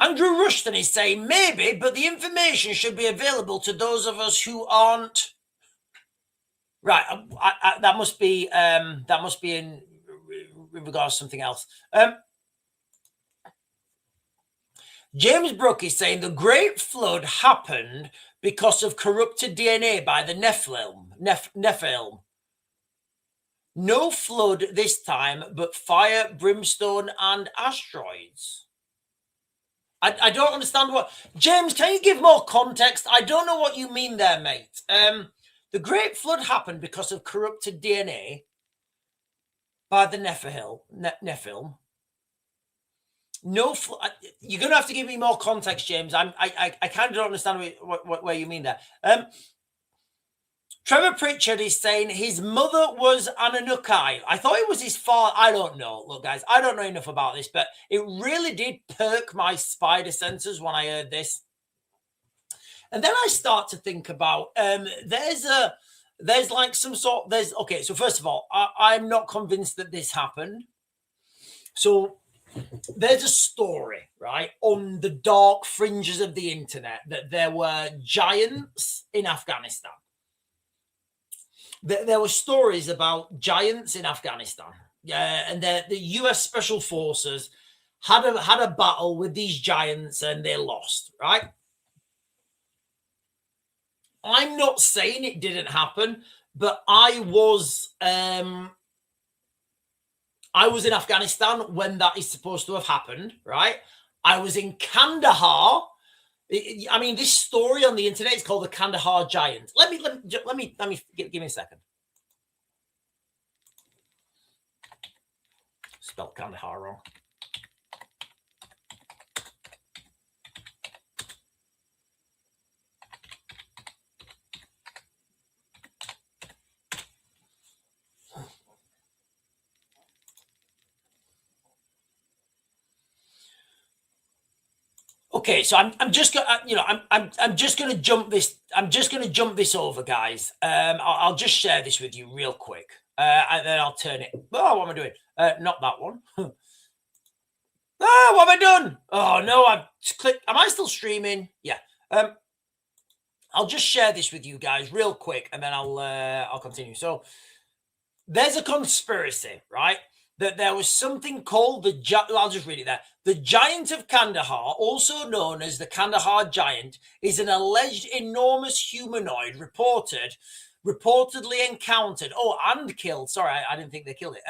Andrew Rushton is saying maybe, but the information should be available to those of us who aren't. Right, that must be in regards to something else. James Brooke is saying the Great Flood happened because of corrupted DNA by the Nephilim. No flood this time, but fire, brimstone, and asteroids. I don't understand what... James, can you give more context? I don't know what you mean there, mate. The Great Flood happened because of corrupted DNA by the Nephilim. No, you're going to have to give me more context, James. I kind of don't understand where you mean there. Trevor Pritchard is saying his mother was Anunnaki. I thought it was his father. I don't know. Look, guys, I don't know enough about this, but it really did perk my spider senses when I heard this. And then I start to think about, there's like some sort, okay, so first of all, I'm not convinced that this happened. So there's a story, right, on the dark fringes of the internet that there were giants in Afghanistan. There were stories about giants in Afghanistan, and the U.S. Special Forces had a battle with these giants and they lost, right? I'm not saying it didn't happen, but I was in Afghanistan when that is supposed to have happened, right? I was in Kandahar. I mean, this story on the internet is called the Kandahar Giant. Let me give me a second. Spelled Kandahar wrong. Okay, so I'm just gonna jump this. I'm just gonna jump this over, guys. I'll just share this with you real quick, and then I'll turn it. Oh, what am I doing? Not that one. What have I done? Oh no, I've clicked. Am I still streaming? Yeah. I'll just share this with you guys real quick, and then I'll continue. So there's a conspiracy, right? That there was something called I'll just read it there. The Giant of Kandahar, also known as the Kandahar Giant, is an alleged enormous humanoid reportedly encountered, and killed, sorry, I didn't think they killed it,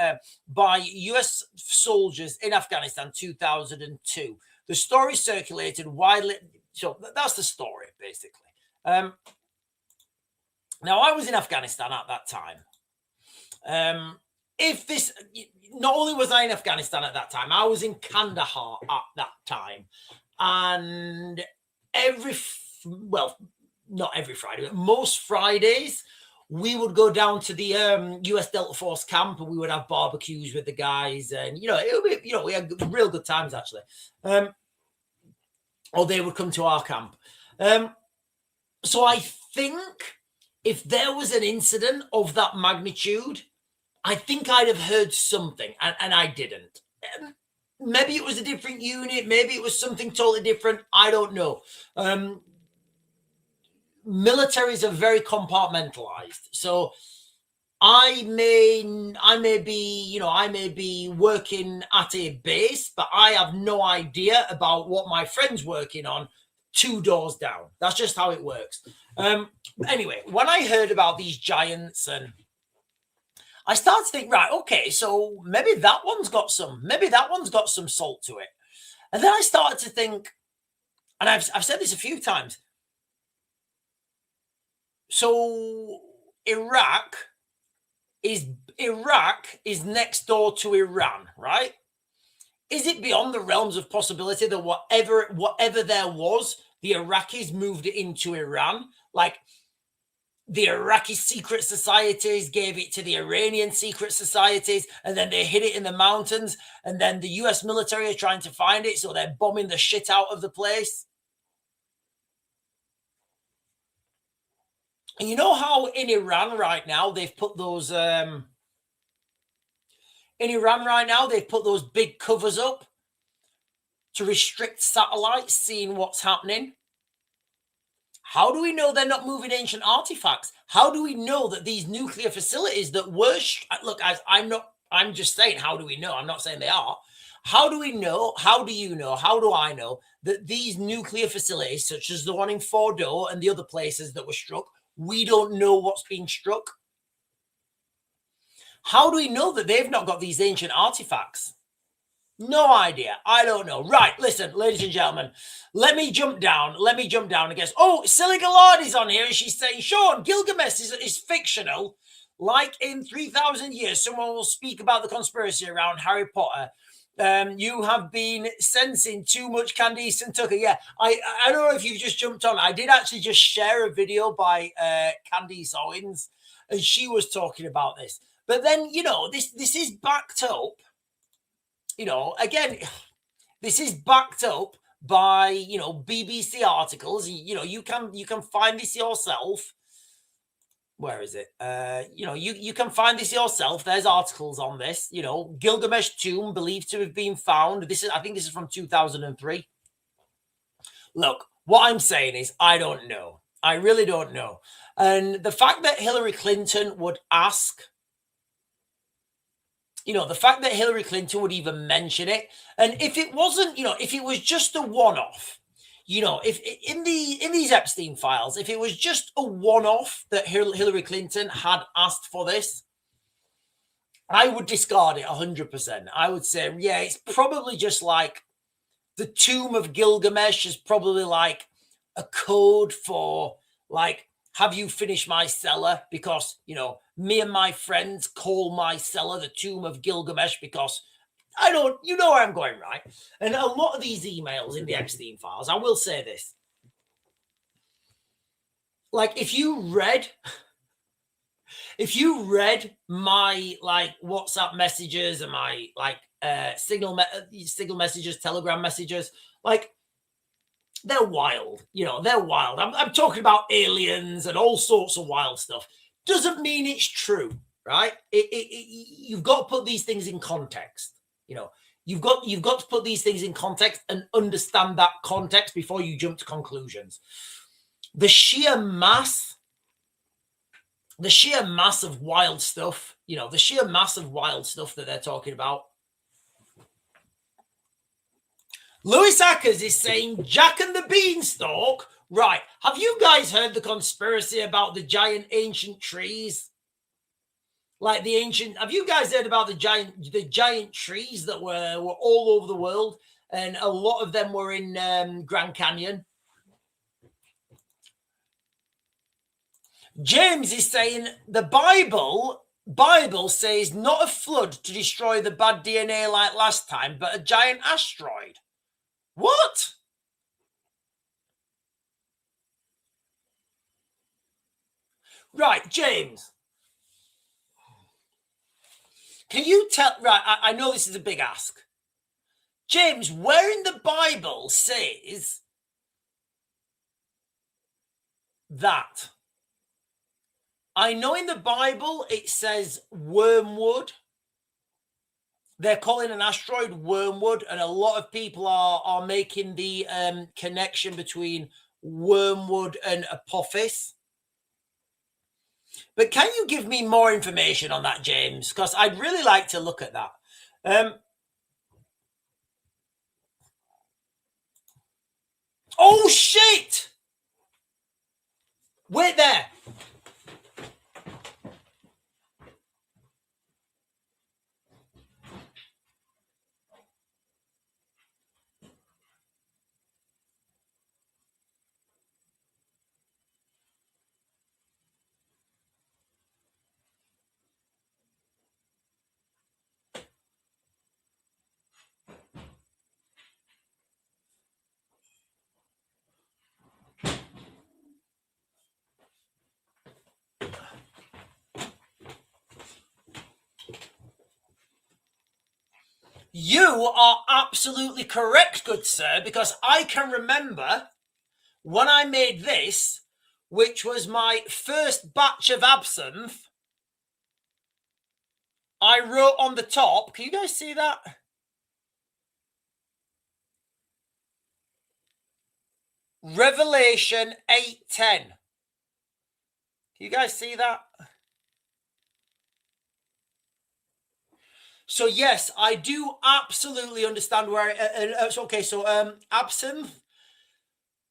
by US soldiers in Afghanistan 2002. The story circulated widely So that's the story, basically. Now, I was in Afghanistan at that time. Not only was I in Afghanistan at that time, I was in Kandahar at that time. And not every Friday, but most Fridays, we would go down to the US Delta Force camp and we would have barbecues with the guys. And, we had real good times, actually. Or they would come to our camp. So I think if there was an incident of that magnitude, I think I'd have heard something, and I didn't. Maybe it was a different unit. Maybe it was something totally different. I don't know. Militaries are very compartmentalized. So I may be working at a base, but I have no idea about what my friend's working on 2 doors down. That's just how it works. Anyway, when I heard about these giants, and I started to think, right, okay, so maybe that one's got some salt to it. And then I started to think, and I've said this a few times. So Iraq is next door to Iran, right? Is it beyond the realms of possibility that whatever there was, the Iraqis moved it into Iran? Like the Iraqi secret societies gave it to the Iranian secret societies, and then they hid it in the mountains, and then the US military are trying to find it, so they're bombing the shit out of the place. And you know how in Iran right now they've put those big covers up to restrict satellites seeing what's happening? How do we know they're not moving ancient artifacts? How do we know that these nuclear facilities that were I'm just saying, how do we know? I'm not saying they are. How do we know? How do you know? How do I know that these nuclear facilities, such as the one in Fordo and the other places that were struck, we don't know what's being struck? How do we know that they've not got these ancient artifacts? No idea. I don't know. Right. Listen, ladies and gentlemen, let me jump down. I guess. Oh, Silly Gallardi's on here and she's saying, Sean, Gilgamesh is fictional. Like in 3,000 years, someone will speak about the conspiracy around Harry Potter. You have been sensing too much Candice and Tucker. Yeah, I don't know if you've just jumped on. I did actually just share a video by Candice Owens, and she was talking about this. But then, this is backed up. Again, this is backed up by, BBC articles. You can find this yourself. Where is it? You can find this yourself. There's articles on this. Gilgamesh tomb believed to have been found. I think this is from 2003. Look, what I'm saying is I don't know. I really don't know. And the fact that Hillary Clinton would ask, the fact that Hillary Clinton would even mention it, and if it wasn't, if it was just a one-off, if in these Epstein files, if it was just a one-off that Hillary Clinton had asked for this, I would discard it 100%. I would say, yeah, it's probably just like the Tomb of Gilgamesh is probably like a code for like, have you finished my cellar? Because, me and my friends call my cellar the Tomb of Gilgamesh because you know where I'm going, right? And a lot of these emails in the Epstein files, I will say this. Like, if you read my like WhatsApp messages and my like signal messages, Telegram messages, like, they're wild. They're wild. I'm talking about aliens and all sorts of wild stuff. Doesn't mean it's true, right? You've got to put these things in context. You've got to put these things in context and understand that context before you jump to conclusions. The sheer mass of wild stuff, that they're talking about. Lewis Ackers is saying Jack and the Beanstalk. Right. Have you guys heard the conspiracy about the giant ancient trees? Like have you guys heard about the giant trees that were all over the world? And a lot of them were in Grand Canyon. James is saying the Bible says not a flood to destroy the bad DNA like last time, but a giant asteroid. What? Right, James. Can you tell? Right, I know this is a big ask. James, where in the Bible says that? I know in the Bible it says wormwood. They're calling an asteroid wormwood, and a lot of people are making the connection between wormwood and Apophis. But can you give me more information on that, James? Because I'd really like to look at that. Oh, shit! Wait there. You are absolutely correct, good sir, because I can remember when I made this, which was my first batch of absinthe, I wrote on the top, can you guys see that? Revelation 8:10. Can you guys see that? So yes, I do absolutely understand where. Okay, so absinthe.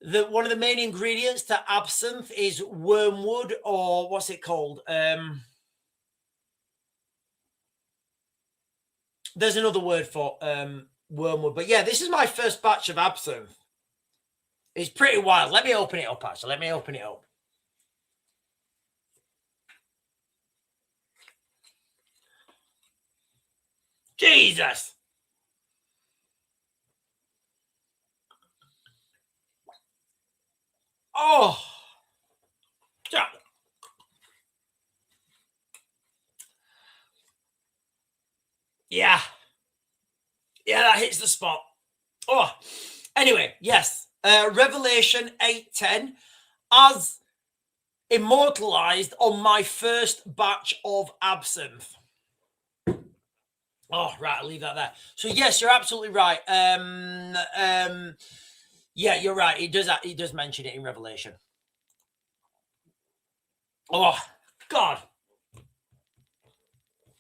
One of the main ingredients to absinthe is wormwood, or what's it called? There's another word for wormwood, but yeah, this is my first batch of absinthe. It's pretty wild. Let me open it up. Actually, let me open it up. Jesus. Oh. Yeah. Yeah, that hits the spot. Oh. Anyway, yes. Revelation 8:10 as immortalized on my first batch of absinthe. Oh, right, I'll leave that there. So yes, you're absolutely right. Yeah, you're right. He does mention it in Revelation. Oh, God.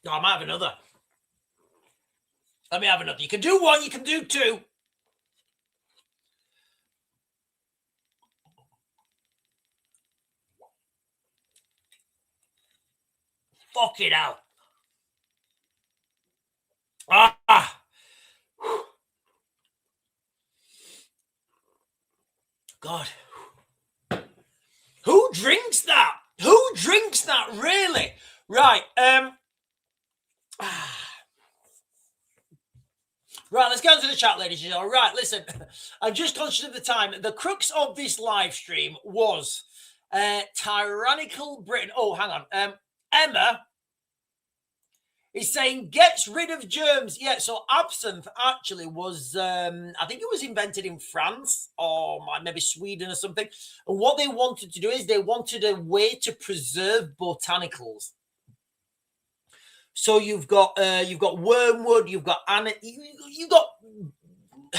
Oh, I might have another. Let me have another. You can do one, you can do two. Fuck it out. Ah. God. Who drinks that? Who drinks that, really? Right. Right, let's go into the chat, ladies and gentlemen. Right, listen, I'm just conscious of the time. The crux of this live stream was Tyrannical Britain. Oh, hang on. Emma is saying gets rid of germs. Yeah, so absinthe actually was, I think it was invented in France or maybe Sweden or something. And what they wanted to do is they wanted a way to preserve botanicals. So you've got wormwood, you've got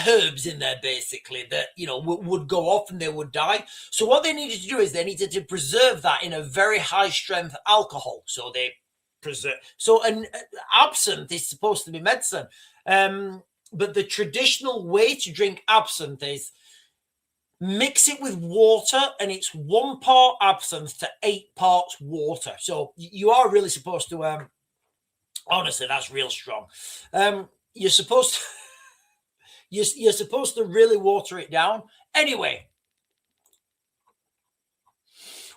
herbs in there basically that would go off and they would die. So what they needed to do is they needed to preserve that in a very high strength alcohol. So they preserve. So an absinthe is supposed to be medicine, but the traditional way to drink absinthe is mix it with water, and it's 1 part absinthe to 8 parts water. So you are really supposed to. Honestly, that's real strong. You're supposed to, you're supposed to really water it down. Anyway,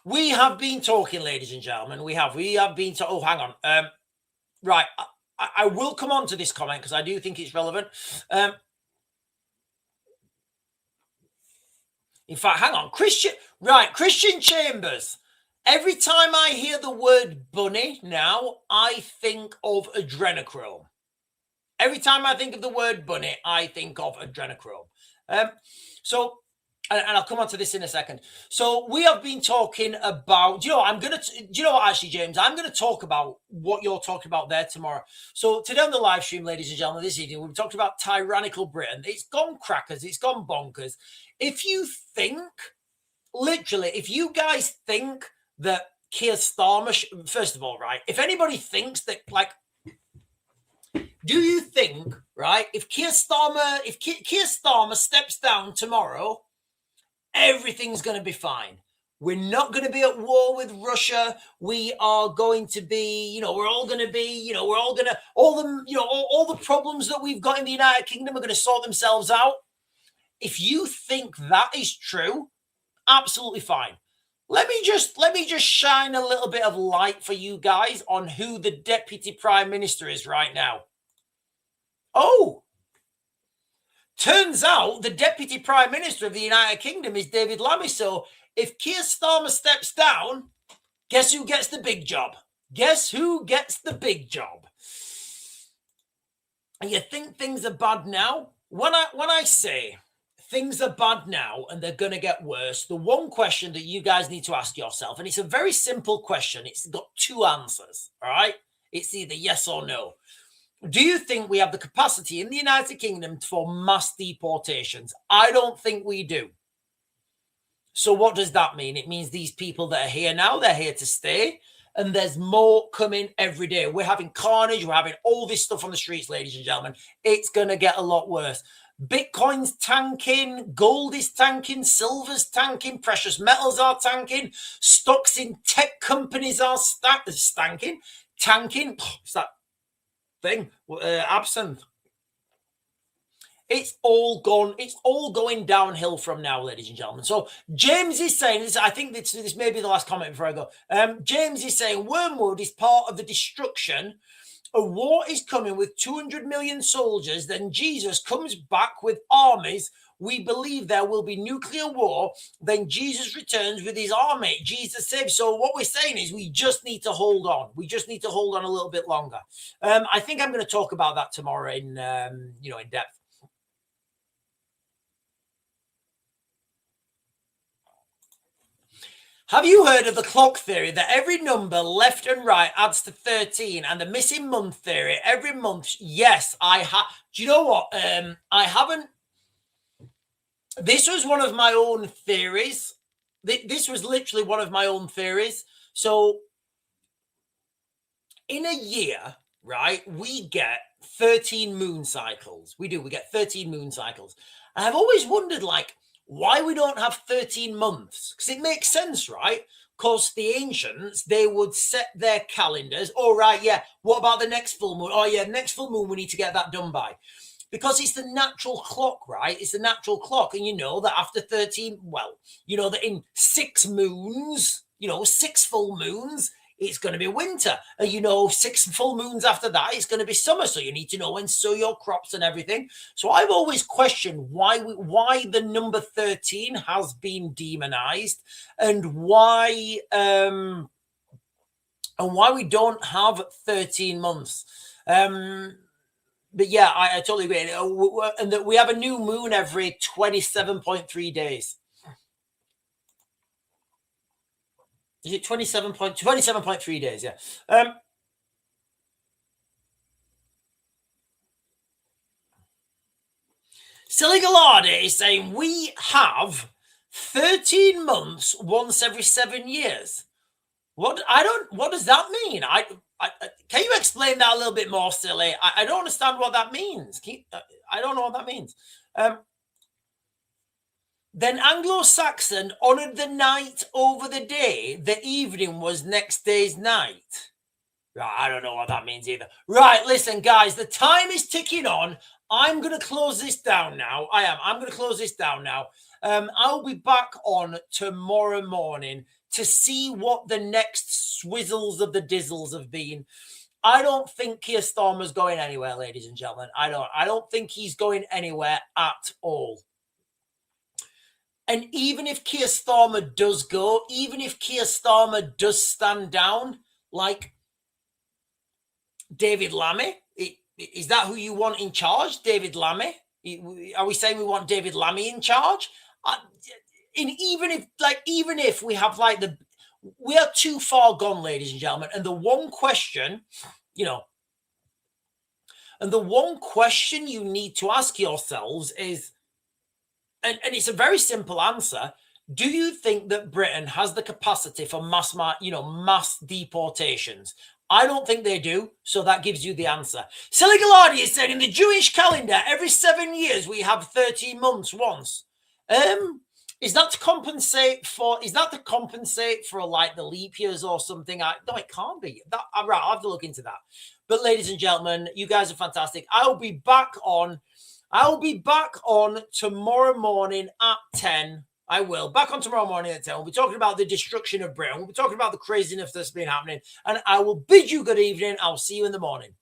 we have been talking, ladies and gentlemen. We have been to. Oh, hang on. Right. I will come on to this comment because I do think it's relevant. In fact, hang on. Christian Chambers. Every time I hear the word bunny now, I think of adrenochrome. Every time I think of the word bunny, I think of adrenochrome. And I'll come on to this in a second. So we have been talking about, do you know what, actually, James, I'm going to talk about what you're talking about there tomorrow. So today on the live stream, ladies and gentlemen, this evening, we've talked about tyrannical Britain. It's gone crackers. It's gone bonkers. If you think, literally, if you guys think that Keir Starmer, first of all, right, if anybody thinks that, like, do you think, right, if Keir Starmer steps down tomorrow, everything's going to be fine? We're not going to be at war with Russia. We are going to be, we're all going to be, we're all going to, all the problems that we've got in the United Kingdom are going to sort themselves out. If you think that is true, absolutely fine. Let me just shine a little bit of light for you guys on who the Deputy Prime Minister is right now. Oh, turns out the Deputy Prime Minister of the United Kingdom is David Lammy. So if Keir Starmer steps down, guess who gets the big job? Guess who gets the big job? And you think things are bad now? When I say things are bad now and they're going to get worse, the one question that you guys need to ask yourself, and it's a very simple question. It's got two answers, all right? It's either yes or no. Do you think we have the capacity in the United Kingdom for mass deportations? I don't think we do. So what does that mean? It means these people that are here now, they're here to stay, and there's more coming every day. We're having carnage. We're having all this stuff on the streets, ladies and gentlemen. It's going to get a lot worse. Bitcoin's tanking, gold is tanking, silver's tanking, precious metals are tanking, stocks in tech companies are tanking. It's that thing, absinthe. It's all gone. It's all going downhill from now, ladies and gentlemen. So James is saying this. I think this may be the last comment before I go. James is saying Wormwood is part of the destruction. A war is coming with 200 million soldiers. Then Jesus comes back with armies. We believe there will be nuclear war. Then Jesus returns with his army. Jesus saves. So what we're saying is we just need to hold on. We just need to hold on a little bit longer. I think I'm going to talk about that tomorrow in depth. Have you heard of the clock theory that every number left and right adds to 13 and the missing month theory every month? Yes, I have. Do you know what? I haven't. This was one of my own theories. This was literally one of my own theories. So in a year, right, we get 13 moon cycles. We get 13 moon cycles. And I've always wondered, like, why we don't have 13 months? Because it makes sense, right? Because the ancients, they would set their calendars. Oh, right, yeah. What about the next full moon? Oh, yeah, next full moon, we need to get that done by. Because it's the natural clock, right? It's the natural clock. And you know that after 13, well, you know that in 6 moons, 6 full moons, it's going to be winter. And 6 full moons after that, it's going to be summer. So you need to know when to sow your crops and everything. So I've always questioned why the number 13 has been demonized and why we don't have 13 months. But yeah, I totally agree. And that we have a new moon every 27.3 days. Is it 27.3 days? Yeah. Silly Gallardi is saying we have 13 months once every 7 years. What does that mean? Can you explain that a little bit more, Silly? I don't understand what that means. I don't know what that means. Then Anglo-Saxon honoured the night over the day. The evening was next day's night. Right, I don't know what that means either. Right, listen, guys, the time is ticking on. I'm going to close this down now. I'm going to close this down now. I'll be back on tomorrow morning, to see what the next swizzles of the dizzles have been. I don't think Keir Starmer's going anywhere, ladies and gentlemen. I don't think he's going anywhere at all. And even if Keir Starmer does go, even if Keir Starmer does stand down, like David Lammy, is that who you want in charge, David Lammy? Are we saying we want David Lammy in charge? Even if we have we are too far gone, ladies and gentlemen. And the one question, and the one question you need to ask yourselves is, and it's a very simple answer. Do you think that Britain has the capacity for mass deportations? I don't think they do, so that gives you the answer. Silly Gallardi is saying in the Jewish calendar, every 7 years we have 13 months once. Is that to compensate for like the leap years or something? No, it can't be. Right, I'll have to look into that. But ladies and gentlemen, you guys are fantastic. I'll be back on tomorrow morning at 10. I will. Back on tomorrow morning at 10. We'll be talking about the destruction of Britain. We'll be talking about the craziness that's been happening. And I will bid you good evening. I'll see you in the morning.